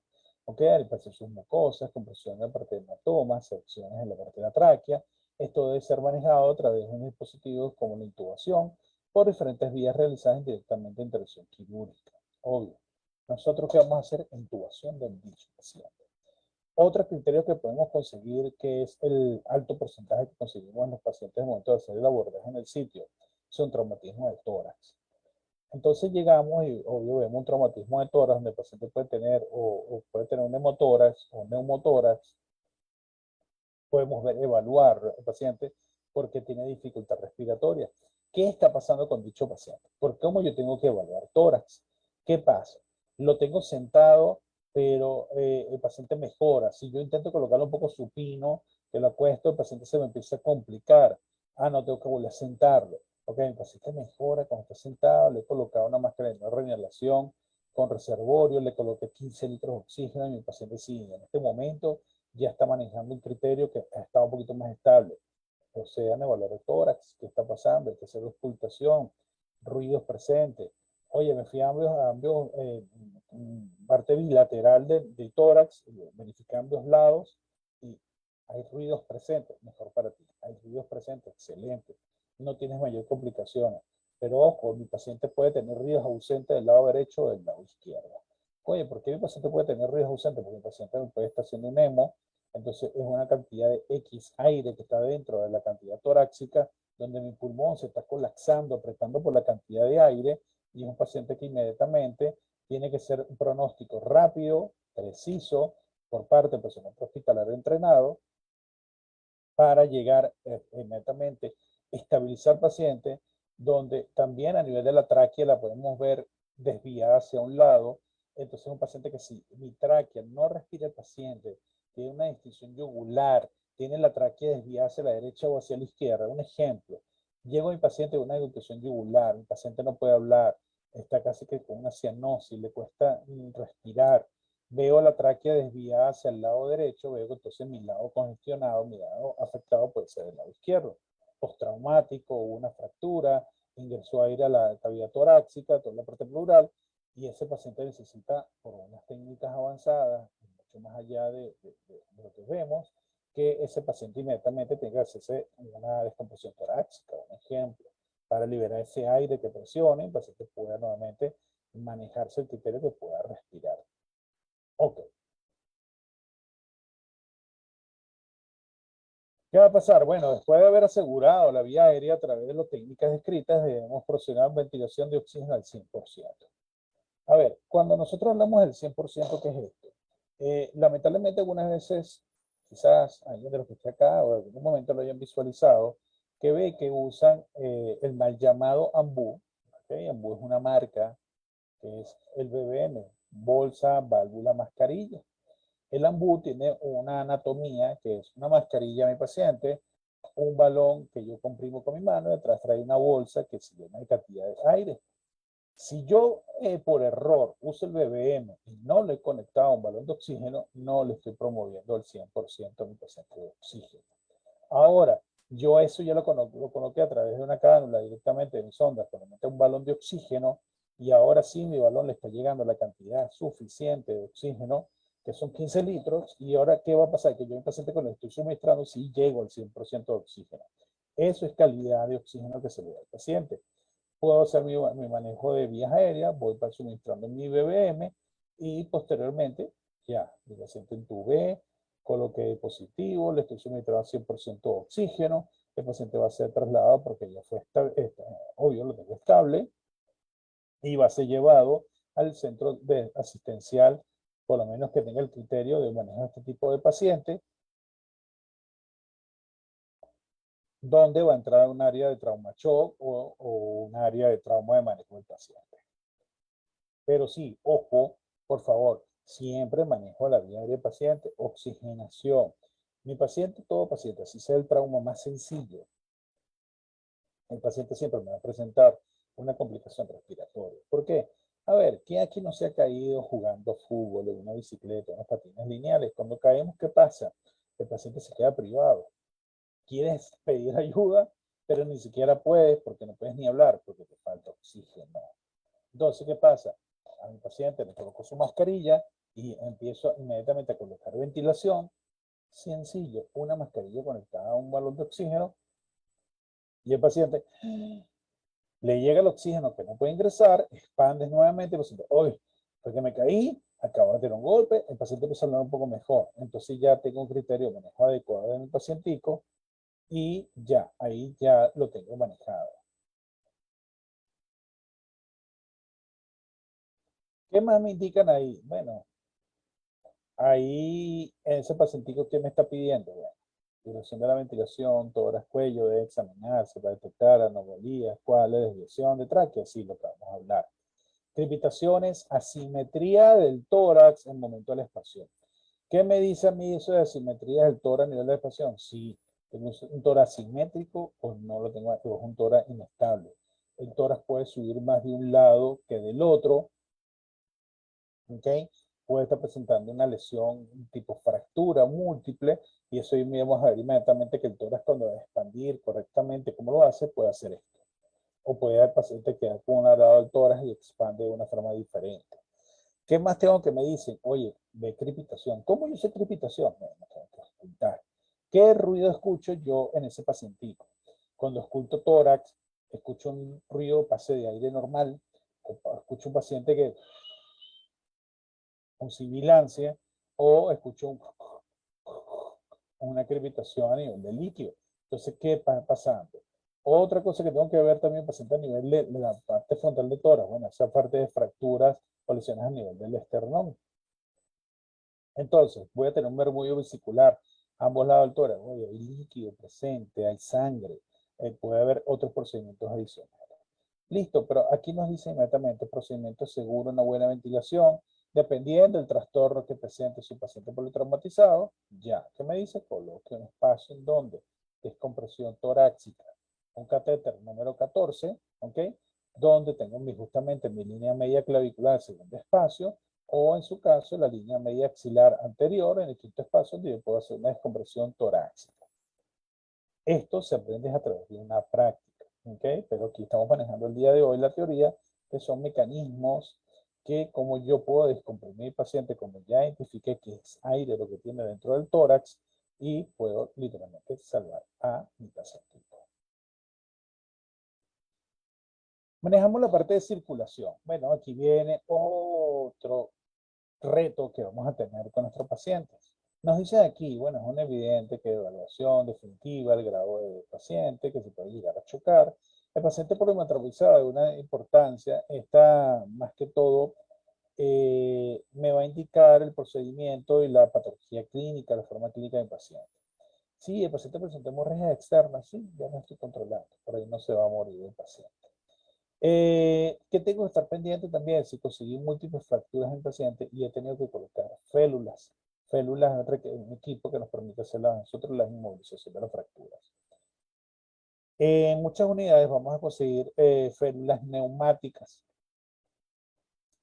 ¿ok? Al pasar sus mucosas, compresión en la parte del hematoma, secciones en la parte de la tráquea. Esto debe ser manejado a través de un dispositivo como la intubación por diferentes vías realizadas directamente en intervención quirúrgica. Obvio. Nosotros, ¿qué vamos a hacer? Intubación del dicho paciente. Otro criterio que podemos conseguir, que es el alto porcentaje que conseguimos en los pacientes en el momento de hacer el abordaje en el sitio, son traumatismos de tórax. Entonces llegamos y obvio vemos un traumatismo de tórax donde el paciente puede tener o puede tener un hemotórax o un neumotórax. Podemos ver, evaluar al paciente porque tiene dificultad respiratoria. ¿Qué está pasando con dicho paciente? ¿Por cómo yo tengo que evaluar tórax? ¿Qué pasa? Lo tengo sentado, pero el paciente mejora. Si yo intento colocarlo un poco supino, que lo acuesto, el paciente se me empieza a complicar. No tengo que volver a sentarlo. Ok, el paciente mejora cuando está sentado, le he colocado una máscara de no reinhalación, con reservorio, le coloqué 15 litros de oxígeno y mi paciente sí, en este momento ya está manejando un criterio que está un poquito más estable. Procedan a evaluar el tórax, qué está pasando, hay que hacer auscultación, ruidos presentes. Oye, me fui a ambos parte bilateral del tórax, verifiqué ambos lados y hay ruidos presentes, mejor para ti. Hay ruidos presentes, excelente. No tienes mayor complicaciones. Pero ojo, mi paciente puede tener ruidos ausentes del lado derecho o del lado izquierdo. Oye, ¿por qué mi paciente puede tener ruidos ausentes? Porque mi paciente puede estar haciendo un emo, entonces es una cantidad de X aire que está dentro de la cantidad torácica, donde mi pulmón se está colapsando, apretando por la cantidad de aire, y es un paciente que inmediatamente tiene que ser un pronóstico rápido, preciso, por parte del personal hospitalario entrenado, para llegar inmediatamente, estabilizar paciente, donde también a nivel de la tráquea la podemos ver desviada hacia un lado. Entonces un paciente que si mi tráquea no respira el paciente, tiene una distinción yugular, tiene la tráquea desviada hacia la derecha o hacia la izquierda. Un ejemplo, llego a mi paciente con una distinción yugular, mi paciente no puede hablar, está casi que con una cianosis, le cuesta respirar, veo la tráquea desviada hacia el lado derecho, veo que entonces mi lado congestionado, mi lado afectado puede ser el lado izquierdo. Postraumático, hubo una fractura, ingresó aire a la cavidad torácica, toda la parte pleural, y ese paciente necesita, por unas técnicas avanzadas, mucho más allá de lo que vemos, que ese paciente inmediatamente tenga que hacerse una descompresión torácica, un ejemplo, para liberar ese aire que presione, el paciente pueda nuevamente manejarse el criterio que pueda respirar. Ok. ¿Qué va a pasar? Bueno, después de haber asegurado la vía aérea a través de las técnicas descritas, debemos proceder a ventilación de oxígeno al 100%. A ver, cuando nosotros hablamos del 100%, ¿qué es esto? Lamentablemente algunas veces, quizás alguien de los que está acá o en algún momento lo hayan visualizado, que ve que usan el mal llamado AMBU. ¿Okay? AMBU es una marca que es el BBM, bolsa, válvula, mascarilla. El AMBU tiene una anatomía que es una mascarilla a mi paciente, un balón que yo comprimo con mi mano, detrás trae una bolsa que se llena de cantidad de aire. Si yo por error uso el BBM y no le he conectado a un balón de oxígeno, no le estoy promoviendo el 100% a mi paciente de oxígeno. Ahora, yo eso ya lo coloqué a través de una cánula directamente de mi sonda, meto un balón de oxígeno y ahora sí mi balón le está llegando la cantidad suficiente de oxígeno, que son 15 litros, y ahora ¿qué va a pasar? Que yo, mi paciente, con lo que estoy suministrando, sí llego al 100% de oxígeno. Eso es calidad de oxígeno que se le da al paciente. Puedo hacer mi manejo de vías aéreas, voy suministrando mi BBM y posteriormente ya, el paciente entubé, coloqué dispositivo, le estoy suministrando 100% de oxígeno, el paciente va a ser trasladado porque ya fue obvio, lo tengo estable, y va a ser llevado al centro de asistencial, por lo menos que tenga el criterio de manejo de este tipo de pacientes, donde va a entrar un área de trauma shock o un área de trauma de manejo del paciente. Pero sí, ojo, por favor, siempre manejo la vía del paciente, oxigenación. Mi paciente, todo paciente, así sea el trauma más sencillo, el paciente siempre me va a presentar una complicación respiratoria. ¿Por qué? A ver, ¿quién aquí no se ha caído jugando fútbol, en una bicicleta, en unos patines lineales? Cuando caemos, ¿qué pasa? El paciente se queda privado. Quieres pedir ayuda, pero ni siquiera puedes porque no puedes ni hablar, porque te falta oxígeno. Entonces, ¿qué pasa? A mi paciente le coloco su mascarilla y empiezo inmediatamente a colocar ventilación. Sencillo, una mascarilla conectada a un balón de oxígeno y el paciente le llega el oxígeno que no puede ingresar, expandes nuevamente, el paciente, hoy, porque me caí, acabo de tener un golpe, el paciente empieza a hablar un poco mejor. Entonces ya tengo un criterio de manejo adecuado de mi pacientico y ya, ahí ya lo tengo manejado. ¿Qué más me indican ahí? Bueno, ahí ese pacientico que me está pidiendo, bueno, duración de la ventilación, tórax, cuello, debe examinarse para detectar anomalías, cuál es desviación de tráquea, sí, lo que vamos a hablar. Crepitaciones, asimetría del tórax en el momento de la expansión. ¿Qué me dice a mí eso de asimetría del tórax a nivel de expansión? Si tengo un tórax simétrico o no lo tengo, o es un tórax inestable. El tórax puede subir más de un lado que del otro, ¿ok? Puede estar presentando una lesión tipo fractura múltiple y eso ahí vamos a ver inmediatamente que el tórax cuando va a expandir correctamente, como lo hace, puede hacer esto. O puede el paciente quedar con un lado del tórax y expande de una forma diferente. ¿Qué más tengo que me dicen? Oye, ve crepitación. ¿Cómo yo sé crepitación? Bueno, tengo que escuchar. ¿Qué ruido escucho yo en ese pacientico? Cuando escucho tórax, escucho un ruido pase de aire normal, o escucho un paciente que con sibilancia, o escucho una crepitación a nivel de líquido. Entonces, ¿qué está pasando? Otra cosa que tengo que ver también, paciente, a nivel de la parte frontal de tórax, bueno, esa parte de fracturas o lesiones a nivel del esternón. Entonces, voy a tener un murmullo vesicular a ambos lados del tórax. Oye, hay líquido presente, hay sangre, puede haber otros procedimientos adicionales. Listo, pero aquí nos dice inmediatamente procedimiento seguro, una buena ventilación, dependiendo del trastorno que presente su paciente politraumatizado. Ya, ¿qué me dice? Coloque un espacio en donde descompresión torácica, un catéter número 14, ¿ok? Donde tengo justamente mi línea media clavicular, segundo espacio, o en su caso la línea media axilar anterior, en el quinto espacio, donde yo puedo hacer una descompresión torácica. Esto se aprende a través de una práctica, ¿ok? Pero aquí estamos manejando el día de hoy la teoría, que son mecanismos que como yo puedo descomprimir al paciente, como ya identifiqué que es aire lo que tiene dentro del tórax, y puedo literalmente salvar a mi paciente. Manejamos la parte de circulación. Bueno, aquí viene otro reto que vamos a tener con nuestros pacientes. Nos dice aquí, bueno, es un evidente que evaluación definitiva, el grado de paciente, que se puede llegar a chocar. El paciente polimetralizado de una importancia está más que todo, me va a indicar el procedimiento y la patología clínica, la forma clínica del paciente. Si el paciente presenta hemorragias externas, sí, ya no estoy controlando, por ahí no se va a morir el paciente. ¿Qué tengo que estar pendiente también? Si conseguí múltiples fracturas en el paciente y he tenido que colocar félulas. Félulas es un equipo que nos permite hacer nosotros la inmovilización de las fracturas. En muchas unidades vamos a conseguir félulas neumáticas.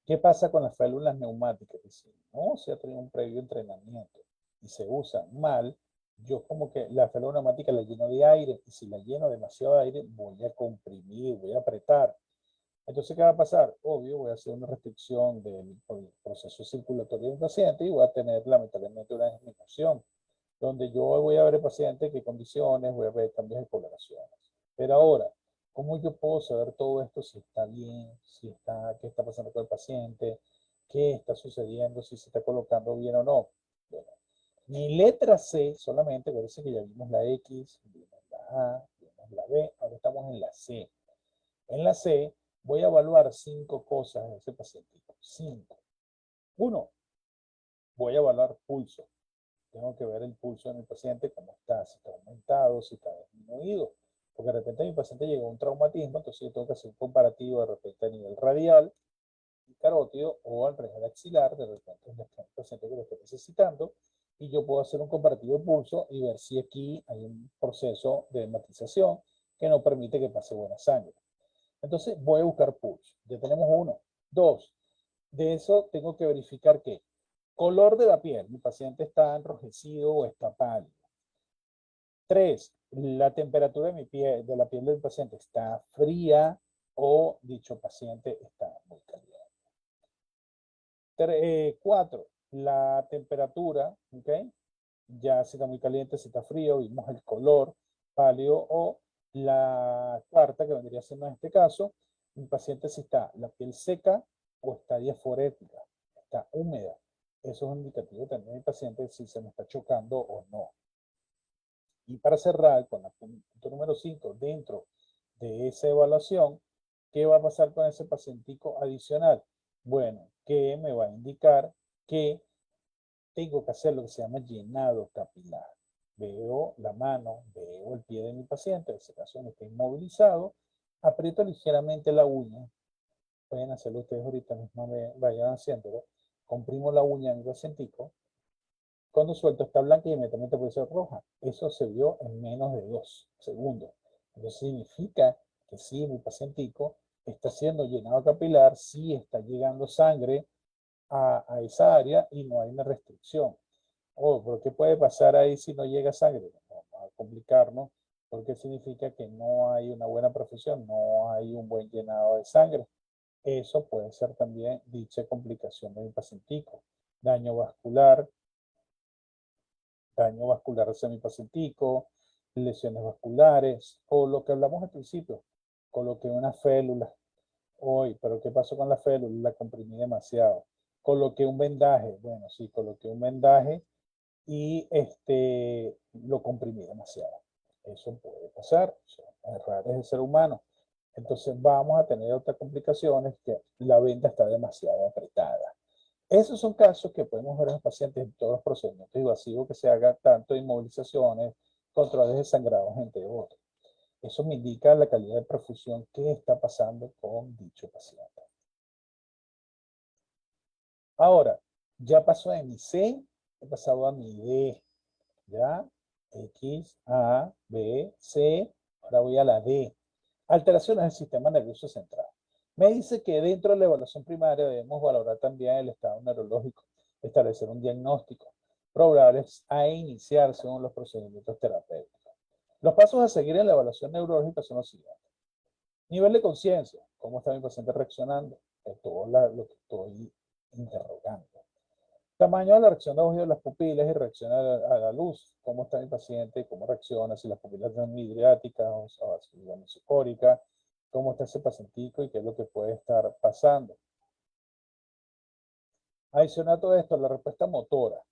¿Qué pasa con las félulas neumáticas? Que si no se ha tenido un previo entrenamiento y se usa mal, yo como que la félula neumática la lleno de aire y si la lleno demasiado de aire voy a comprimir, voy a apretar. Entonces, ¿qué va a pasar? Obvio, voy a hacer una restricción del proceso circulatorio del paciente y voy a tener lamentablemente una disminución, donde yo voy a ver el paciente qué condiciones, voy a ver cambios de coloraciones. Pero ahora, ¿cómo yo puedo saber todo esto? Si está bien, si está, qué está pasando con el paciente, qué está sucediendo, si se está colocando bien o no. Bueno, mi letra C solamente, parece que ya vimos la X, vimos la A, vimos la B, ahora estamos en la C. En la C voy a evaluar 5 cosas de ese paciente. 5. Uno, voy a evaluar pulso. Tengo que ver el pulso en el paciente, cómo está, si está aumentado, si está disminuido. Porque de repente mi paciente llegó a un traumatismo, entonces yo tengo que hacer un comparativo de repente a nivel radial y carótido o al nivel axilar, de repente es el paciente que lo está necesitando, y yo puedo hacer un comparativo de pulso y ver si aquí hay un proceso de hematización que no permite que pase buena sangre. Entonces voy a buscar pulso. Ya tenemos uno. Dos, de eso tengo que verificar que color de la piel. Mi paciente está enrojecido o está pálido. Tres, la temperatura de mi piel, de la piel del paciente está fría o dicho paciente está muy caliente. Cuatro, la temperatura, ¿ok? Ya si está muy caliente, si está frío, vimos el color pálido o la cuarta, que vendría siendo en este caso, un paciente si está la piel seca o está diaforética, está húmeda. Eso es un indicativo también del paciente si se me está chocando o no. Y para cerrar con el punto número 5, dentro de esa evaluación, ¿qué va a pasar con ese pacientico adicional? Bueno, que me va a indicar que tengo que hacer lo que se llama llenado capilar. Veo la mano, veo el pie de mi paciente, en este caso no está inmovilizado, aprieto ligeramente la uña, pueden hacerlo ustedes ahorita mismo, vayan haciéndolo, comprimo la uña en mi pacientico, cuando suelto está blanca y inmediatamente puede ser roja. Eso se vio en menos de 2 segundos. Eso significa que si mi pacientico está siendo llenado capilar, sí está llegando sangre a esa área y no hay una restricción. Oh, pero ¿qué puede pasar ahí si no llega sangre? Vamos a complicarnos, porque significa que no hay una buena perfusión, no hay un buen llenado de sangre. Eso puede ser también dicha complicación de mi pacientico. Daño vascular, daño vascular hacia mi pacientico, lesiones vasculares, o lo que hablamos al principio, coloqué una félula. Hoy, pero ¿qué pasó con la félula? La comprimí demasiado. Coloqué un vendaje. Bueno, sí, coloqué un vendaje y lo comprimí demasiado. Eso puede pasar, son errores del ser humano. Entonces vamos a tener otras complicaciones que la venda está demasiado apretada. Esos son casos que podemos ver en los pacientes en todos los procedimientos invasivos que se hagan, tanto inmovilizaciones, controles de sangrados, entre otros. Eso me indica la calidad de perfusión que está pasando con dicho paciente. Ahora, ya pasó de mi C, he pasado a mi D. ¿Ya? X, A, B, C. Ahora voy a la D. Alteraciones del sistema nervioso central. Me dice que dentro de la evaluación primaria debemos valorar también el estado neurológico, establecer un diagnóstico probables a iniciar según los procedimientos terapéuticos. Los pasos a seguir en la evaluación neurológica son los siguientes. Nivel de conciencia, cómo está mi paciente reaccionando a todo lo que estoy interrogando. Tamaño de la reacción de ojos de las pupilas y reacción a la luz. Cómo está mi paciente, cómo reacciona, si las pupilas están midriáticas o si la mesocórica, cómo está ese pacientico y qué es lo que puede estar pasando. Adicional a todo esto, la respuesta motora.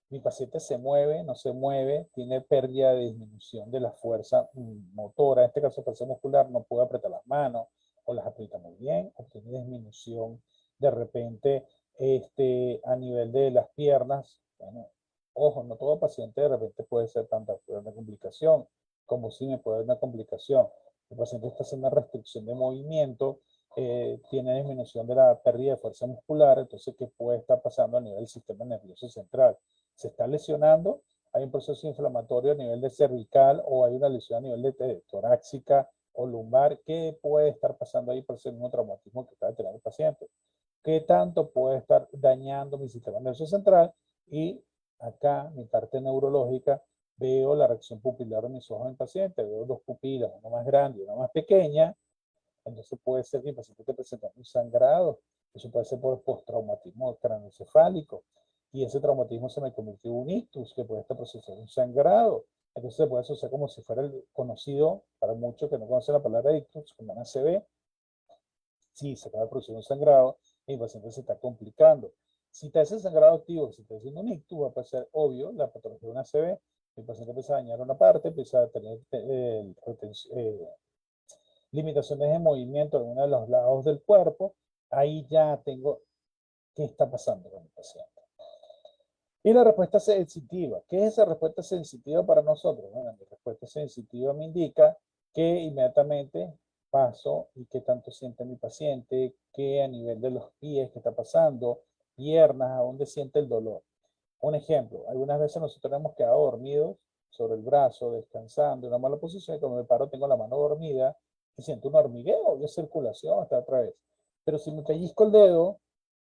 Mi paciente se mueve, no se mueve, tiene pérdida de disminución de la fuerza motora. En este caso, fuerza muscular, no puede apretar las manos o las aprieta muy bien, o tiene disminución de repente a nivel de las piernas. Bueno, ojo, no todo paciente de repente puede ser tanta una complicación, como si me puede dar una complicación. El paciente está haciendo una restricción de movimiento, tiene disminución de la pérdida de fuerza muscular, entonces, ¿qué puede estar pasando a nivel del sistema nervioso central? Se está lesionando, hay un proceso inflamatorio a nivel de cervical o hay una lesión a nivel de torácica o lumbar. ¿Qué puede estar pasando ahí por ese mismo traumatismo que está teniendo el paciente? ¿Qué tanto puede estar dañando mi sistema nervioso central? Y acá, mi parte neurológica, veo la reacción pupilar de mis ojos en el paciente, veo dos pupilas, una más grande y una más pequeña. Entonces puede ser que el paciente esté presentando un sangrado. Eso puede ser por postraumatismo craneoencefálico. Y ese traumatismo se me convirtió en un ictus que puede estar procesando un sangrado. Entonces se puede asociar como si fuera el conocido, para muchos que no conocen la palabra ictus, como una ACV. Sí, se acaba de producir un sangrado y el paciente se está complicando. Si está ese sangrado activo, si está haciendo un ictus, va a ser obvio la patología de una ACV. El paciente empieza a dañar una parte, empieza a tener limitaciones de movimiento en uno de los lados del cuerpo. Ahí ya tengo qué está pasando con el paciente. Y la respuesta sensitiva. ¿Qué es esa respuesta sensitiva para nosotros? Bueno, mi respuesta sensitiva me indica que inmediatamente paso y qué tanto siente mi paciente, qué a nivel de los pies, qué está pasando, piernas, a dónde siente el dolor. Un ejemplo, algunas veces nosotros hemos quedado dormidos sobre el brazo, descansando en una mala posición, y cuando me paro tengo la mano dormida y siento un hormigueo, y circulación hasta otra vez. Pero si me pellizco el dedo,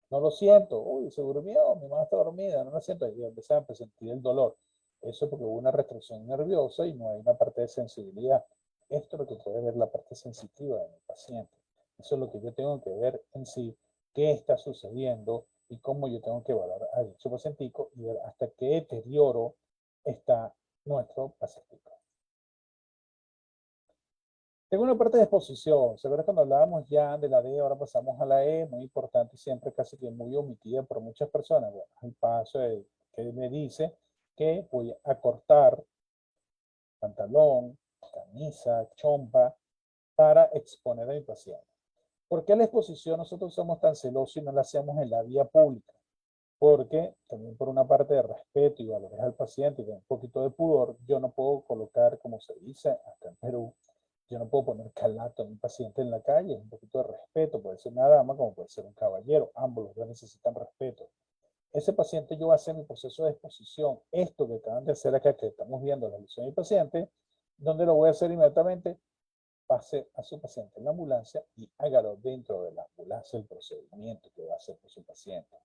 no lo siento. Uy, se durmió, mi mano está dormida, no lo siento. Y empezaba a sentir el dolor. Eso porque hubo una restricción nerviosa y no hay una parte de sensibilidad. Esto es lo que puede ver la parte sensitiva de mi paciente. Eso es lo que yo tengo que ver en sí, qué está sucediendo y cómo yo tengo que evaluar a dicho pacientico y ver hasta qué deterioro está nuestro pacientico. Tengo una parte de exposición. ¿Se acuerdan cuando hablábamos ya de la D, ahora pasamos a la E? Muy importante, siempre casi que muy omitida por muchas personas. Bueno, el paso que me dice que voy a cortar pantalón, camisa, chompa para exponer a mi paciente. ¿Por qué la exposición nosotros somos tan celosos y no la hacemos en la vía pública? Porque también por una parte de respeto y valores al paciente y de un poquito de pudor, yo no puedo colocar, como se dice acá en Perú, yo no puedo poner calato a un paciente en la calle, un poquito de respeto, puede ser una dama como puede ser un caballero, ambos los dos necesitan respeto. Ese paciente yo voy a hacer mi proceso de exposición, esto que acaban de hacer acá, que estamos viendo la lesión del paciente, donde lo voy a hacer inmediatamente, pase a su paciente en la ambulancia y hágalo dentro de la ambulancia el procedimiento que va a hacer con su paciente.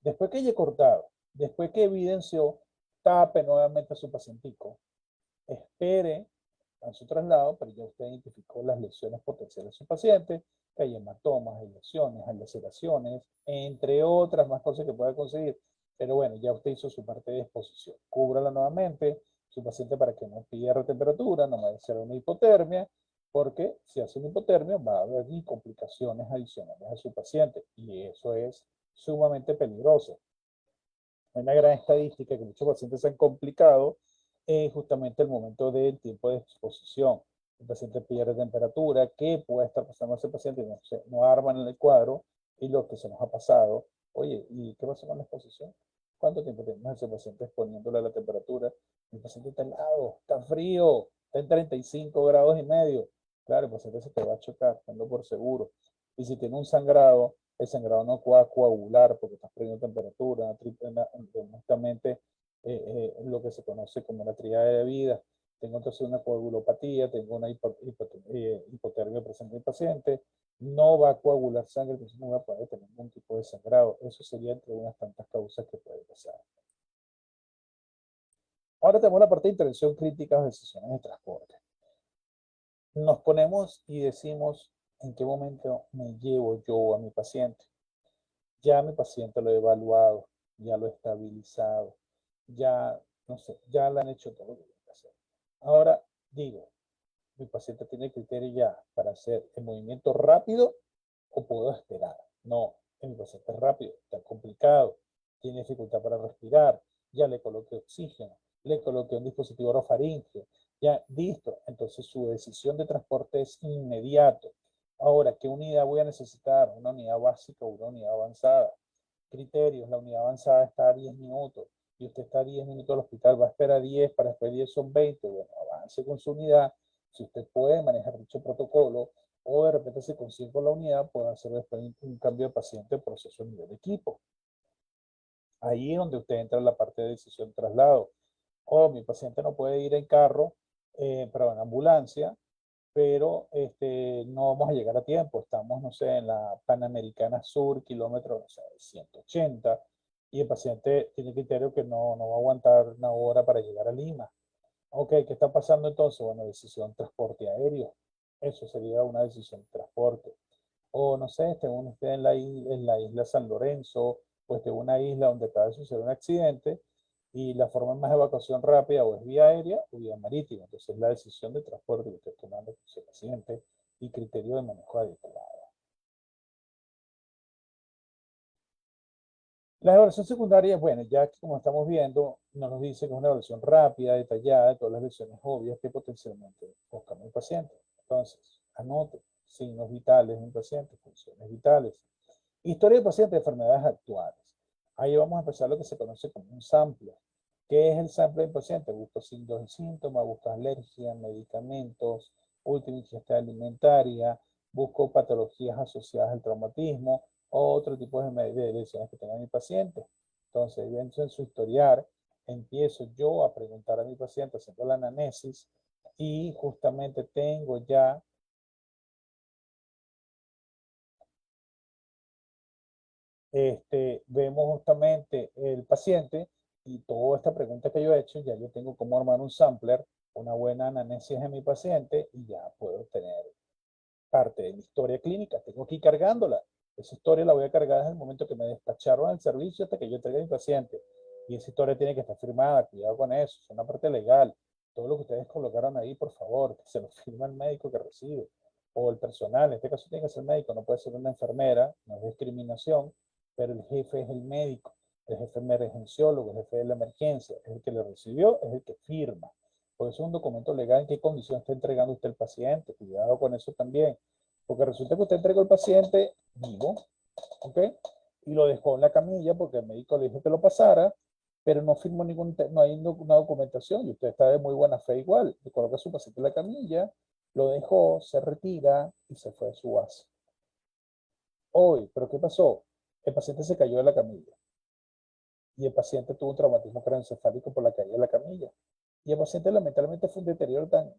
Después que haya cortado, después que evidenció, tape nuevamente a su pacientico, espere a su traslado, pero ya usted identificó las lesiones potenciales de su paciente, que hay hematomas, hay lesiones, hay laceraciones, entre otras más cosas que pueda conseguir. Pero bueno, ya usted hizo su parte de exposición. Cúbrala nuevamente, su paciente, para que no pierda temperatura, no vaya a ser una hipotermia, porque si hace una hipotermia va a haber complicaciones adicionales a su paciente, y eso es sumamente peligroso. Hay una gran estadística que muchos pacientes se han complicado justamente el momento del tiempo de exposición. El paciente pierde temperatura. ¿Qué puede estar pasando a ese paciente? No, no arman el cuadro, y lo que se nos ha pasado, oye, ¿y qué pasa con la exposición? ¿Cuánto tiempo tenemos a ese paciente exponiéndole a la temperatura? El paciente está helado, está frío, está en 35 grados y medio. Claro, el paciente se te va a chocar, ando por seguro. Y si tiene un sangrado, el sangrado no va a coagular porque estás perdiendo temperatura, justamente lo que se conoce como la tríada de vida. Tengo entonces una coagulopatía, tengo una hipotermia presente en el paciente, no va a coagular sangre, entonces no va a poder tener ningún tipo de sangrado. Eso sería entre unas tantas causas que puede pasar. Ahora tenemos la parte de intervención crítica o decisiones de transporte. Nos ponemos y decimos en qué momento me llevo yo a mi paciente. Ya mi paciente lo he evaluado, ya lo he estabilizado, ya, no sé, ya le han hecho todo lo que tiene que hacer. Ahora digo, mi paciente tiene criterio ya para hacer el movimiento rápido, o puedo esperar. No, mi paciente es rápido, está complicado, tiene dificultad para respirar, ya le coloqué oxígeno, le coloqué un dispositivo orofaríngeo, ya listo. Entonces su decisión de transporte es inmediato. Ahora, ¿qué unidad voy a necesitar? ¿Una unidad básica o una unidad avanzada? Criterios: la unidad avanzada está a 10 minutos y usted está a 10 minutos al hospital, va a esperar 10, para después 10 son 20. Bueno, avance con su unidad. Si usted puede manejar dicho protocolo, o de repente se consigue con la unidad, puede hacer después un cambio de paciente, proceso a nivel de equipo. Ahí es donde usted entra en la parte de decisión de traslado. O mi paciente no puede ir en carro, pero en ambulancia, pero no vamos a llegar a tiempo. Estamos, no sé, en la Panamericana Sur, kilómetro, no sé, 180, y el paciente tiene criterio que no va a aguantar una hora para llegar a Lima. Ok, ¿qué está pasando entonces? Bueno, decisión de transporte aéreo. Eso sería una decisión de transporte. O no sé, según usted en la isla San Lorenzo, pues de una isla donde acaba de suceder un accidente, y la forma más de evacuación rápida o es vía aérea o vía marítima. Entonces la decisión de transporte que usted está tomando con su paciente y criterio de manejo adecuado. La evaluación secundaria, bueno, ya que como estamos viendo, nos dice que es una evaluación rápida, detallada de todas las lesiones obvias que potencialmente buscamos el paciente. Entonces, anote signos vitales en el paciente, funciones vitales. Historia del paciente de enfermedades actuales. Ahí vamos a empezar lo que se conoce como un sample. ¿Qué es el sample del paciente? Busco signos y síntomas, busco alergia, medicamentos, última ingesta alimentaria, busco patologías asociadas al traumatismo o otro tipo de lesiones que tenga mi paciente. Entonces, dentro en su historial, empiezo yo a preguntar a mi paciente haciendo la anamnesis, y justamente tengo ya vemos justamente el paciente, y toda esta pregunta que yo he hecho, ya yo tengo cómo armar un sampler, una buena anamnesis de mi paciente, y ya puedo tener parte de mi historia clínica. Tengo que ir cargándola. Esa historia la voy a cargar desde el momento que me despacharon al servicio hasta que yo entregue a mi paciente. Y esa historia tiene que estar firmada. Cuidado con eso. Es una parte legal. Todo lo que ustedes colocaron ahí, por favor, que se lo firma el médico que recibe o el personal. En este caso tiene que ser médico, no puede ser una enfermera. No es discriminación, pero el jefe es el médico. El jefe emergenciólogo, el jefe de la emergencia, es el que le recibió, es el que firma. Por eso es un documento legal. ¿En qué condición está entregando usted el paciente? Cuidado con eso también. Porque resulta que usted entregó el paciente vivo, ¿ok? Y lo dejó en la camilla porque el médico le dijo que lo pasara, pero no firmó no hay una documentación, y usted está de muy buena fe igual. Le coloca a su paciente en la camilla, lo dejó, se retira y se fue a su base. Hoy, ¿pero qué pasó? El paciente se cayó de la camilla, y el paciente tuvo un traumatismo craneoencefálico por la caída de la camilla. Y el paciente lamentablemente fue un deterioro tan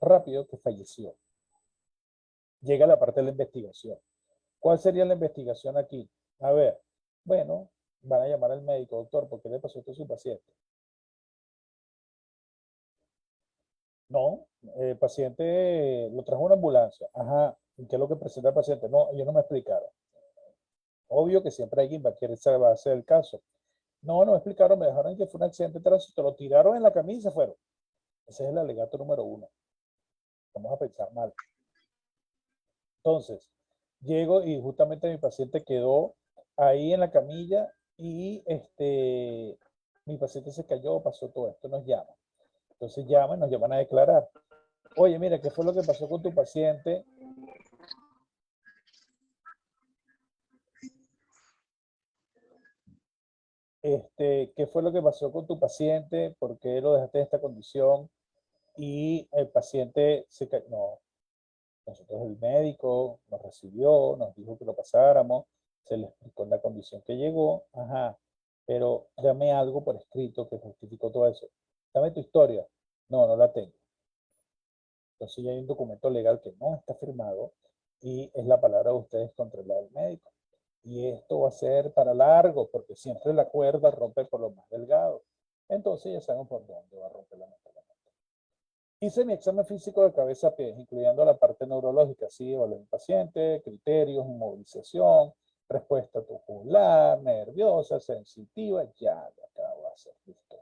rápido que falleció. Llega la parte de la investigación. ¿Cuál sería la investigación aquí? A ver, Bueno, van a llamar al médico, doctor, ¿por qué le pasó esto a su paciente? No, el paciente lo trajo una ambulancia. Ajá, ¿y qué es lo que presenta el paciente? No, ellos no me explicaron. Obvio que siempre alguien va a querer saber, va a ser el caso. No, no me explicaron, me dejaron que fue un accidente de tránsito, lo tiraron en la camisa y se fueron. Ese es el alegato número uno. Vamos a pensar mal. Entonces, llego y justamente mi paciente quedó ahí en la camilla y mi paciente se cayó, pasó todo esto, nos llaman. Entonces llaman, nos llaman a declarar. Oye, mira, ¿qué fue lo que pasó con tu paciente? ¿Qué fue lo que pasó con tu paciente? ¿Por qué lo dejaste en esta condición? Y el paciente se cayó. No, nosotros el médico nos recibió, nos dijo que lo pasáramos, se le explicó la condición que llegó, ajá, pero dame algo por escrito que justificó todo eso. Dame tu historia. No, no la tengo. Entonces ya hay un documento legal que no está firmado y es la palabra de ustedes contra la del médico. Y esto va a ser para largo, porque siempre la cuerda rompe por lo más delgado. Entonces ya saben por dónde va a romper la mente. Hice mi examen físico de cabeza a pies, incluyendo la parte neurológica, sí, evalué el paciente, criterios, inmovilización, respuesta tubular, nerviosa, sensitiva, ya lo acabo de hacer, listo.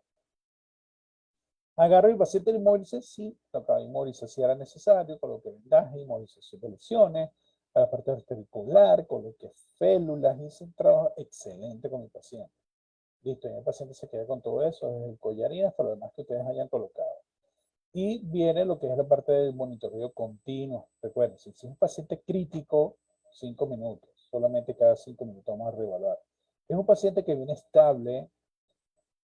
Agarro el paciente de inmovilice, sí, lo acabo de inmovilizar si era necesario, coloqué vendaje, inmovilización de lesiones, a la parte vestibular, coloqué félulas, hice un trabajo excelente con mi paciente. Listo, y el paciente se queda con todo eso, desde el collarín hasta lo demás que ustedes hayan colocado. Y viene lo que es la parte del monitoreo continuo. Recuerden, si es un paciente crítico, 5 minutos, solamente cada 5 minutos vamos a reevaluar. Es un paciente que viene estable,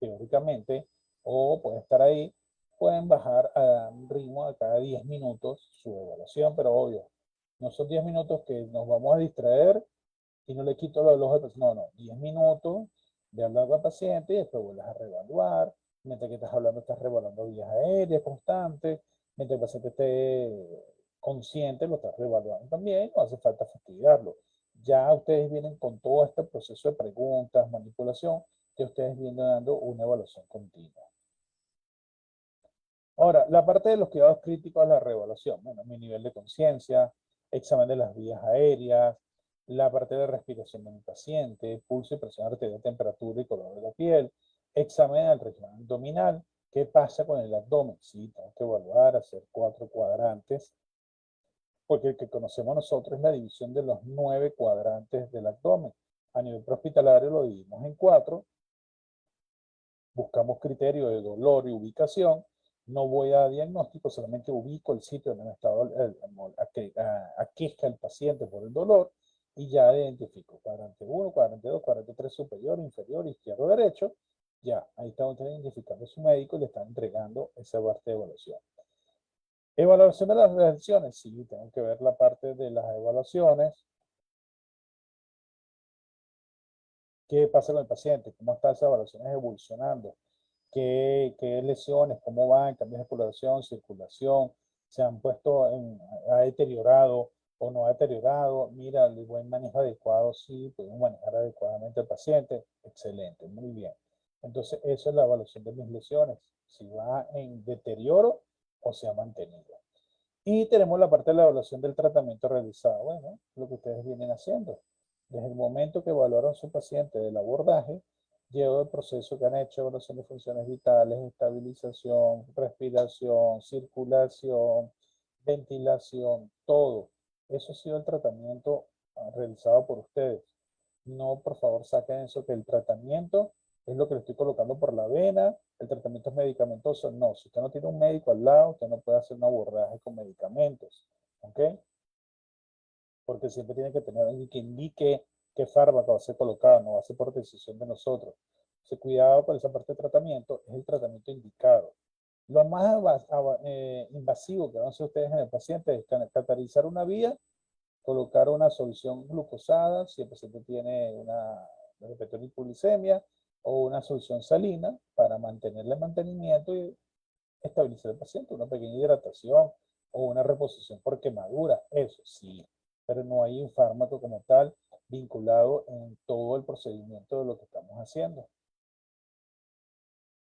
teóricamente, o puede estar ahí, pueden bajar a un ritmo a cada 10 minutos su evaluación, pero obvio, no son 10 minutos que nos vamos a distraer y no le quito los ojos al paciente. No, no, 10 minutos de hablar al paciente y después vuelves a reevaluar. Mientras que estás hablando, estás reevaluando vías aéreas constantes. Mientras el paciente esté consciente, lo estás reevaluando también. No hace falta fastidiarlo. Ya ustedes vienen con todo este proceso de preguntas, manipulación, que ustedes vienen dando una evaluación continua. Ahora, la parte de los cuidados críticos a la reevaluación. Bueno, mi nivel de conciencia, examen de las vías aéreas, la parte de respiración de mi paciente, pulso y presión arterial, temperatura y color de la piel, examen del región abdominal. ¿Qué pasa con el abdomen? Sí, tengo que evaluar, hacer 4 cuadrantes, porque el que conocemos nosotros es la división de los 9 cuadrantes del abdomen. A nivel prehospitalario lo dividimos en 4, buscamos criterios de dolor y ubicación. No voy a diagnóstico, solamente ubico el sitio donde me estaba aqueja el paciente por el dolor y ya identifico cuadrante 1, cuadrante 2, cuadrante 3 superior, inferior, izquierdo, derecho. Ya, ahí está usted identificando a su médico y le está entregando esa parte de evaluación. Evaluación de las lesiones, sí, tengo que ver la parte de las evaluaciones. ¿Qué pasa con el paciente? ¿Cómo están esas evaluaciones evolucionando? ¿Qué lesiones? ¿Cómo van? ¿Cambios de circulación? ¿Se han puesto ha deteriorado o no ha deteriorado? Mira, el buen manejo adecuado, sí, podemos manejar adecuadamente al paciente. Excelente, muy bien. Entonces, eso es la evaluación de mis lesiones, si va en deterioro o se ha mantenido. Y tenemos la parte de la evaluación del tratamiento realizado. Bueno, lo que ustedes vienen haciendo. Desde el momento que evaluaron a su paciente del abordaje, llevo el proceso que han hecho, evaluación de funciones vitales, estabilización, respiración, circulación, ventilación, todo. Eso ha sido el tratamiento realizado por ustedes. No, por favor, saquen eso que el tratamiento es lo que le estoy colocando por la vena, el tratamiento es medicamentoso. No, si usted no tiene un médico al lado, usted no puede hacer un abordaje con medicamentos. ¿Ok? Porque siempre tiene que tener alguien que indique qué fármaco va a ser colocado, no va a ser por decisión de nosotros. Entonces, cuidado con esa parte de tratamiento, es el tratamiento indicado. Lo más invasivo que van a hacer ustedes en el paciente es cateterizar una vía, colocar una solución glucosada, si el paciente tiene una hipoglicemia, o una solución salina para mantenerle mantenimiento y estabilizar al paciente, una pequeña hidratación o una reposición por quemadura, eso sí, pero no hay un fármaco como tal vinculado en todo el procedimiento de lo que estamos haciendo.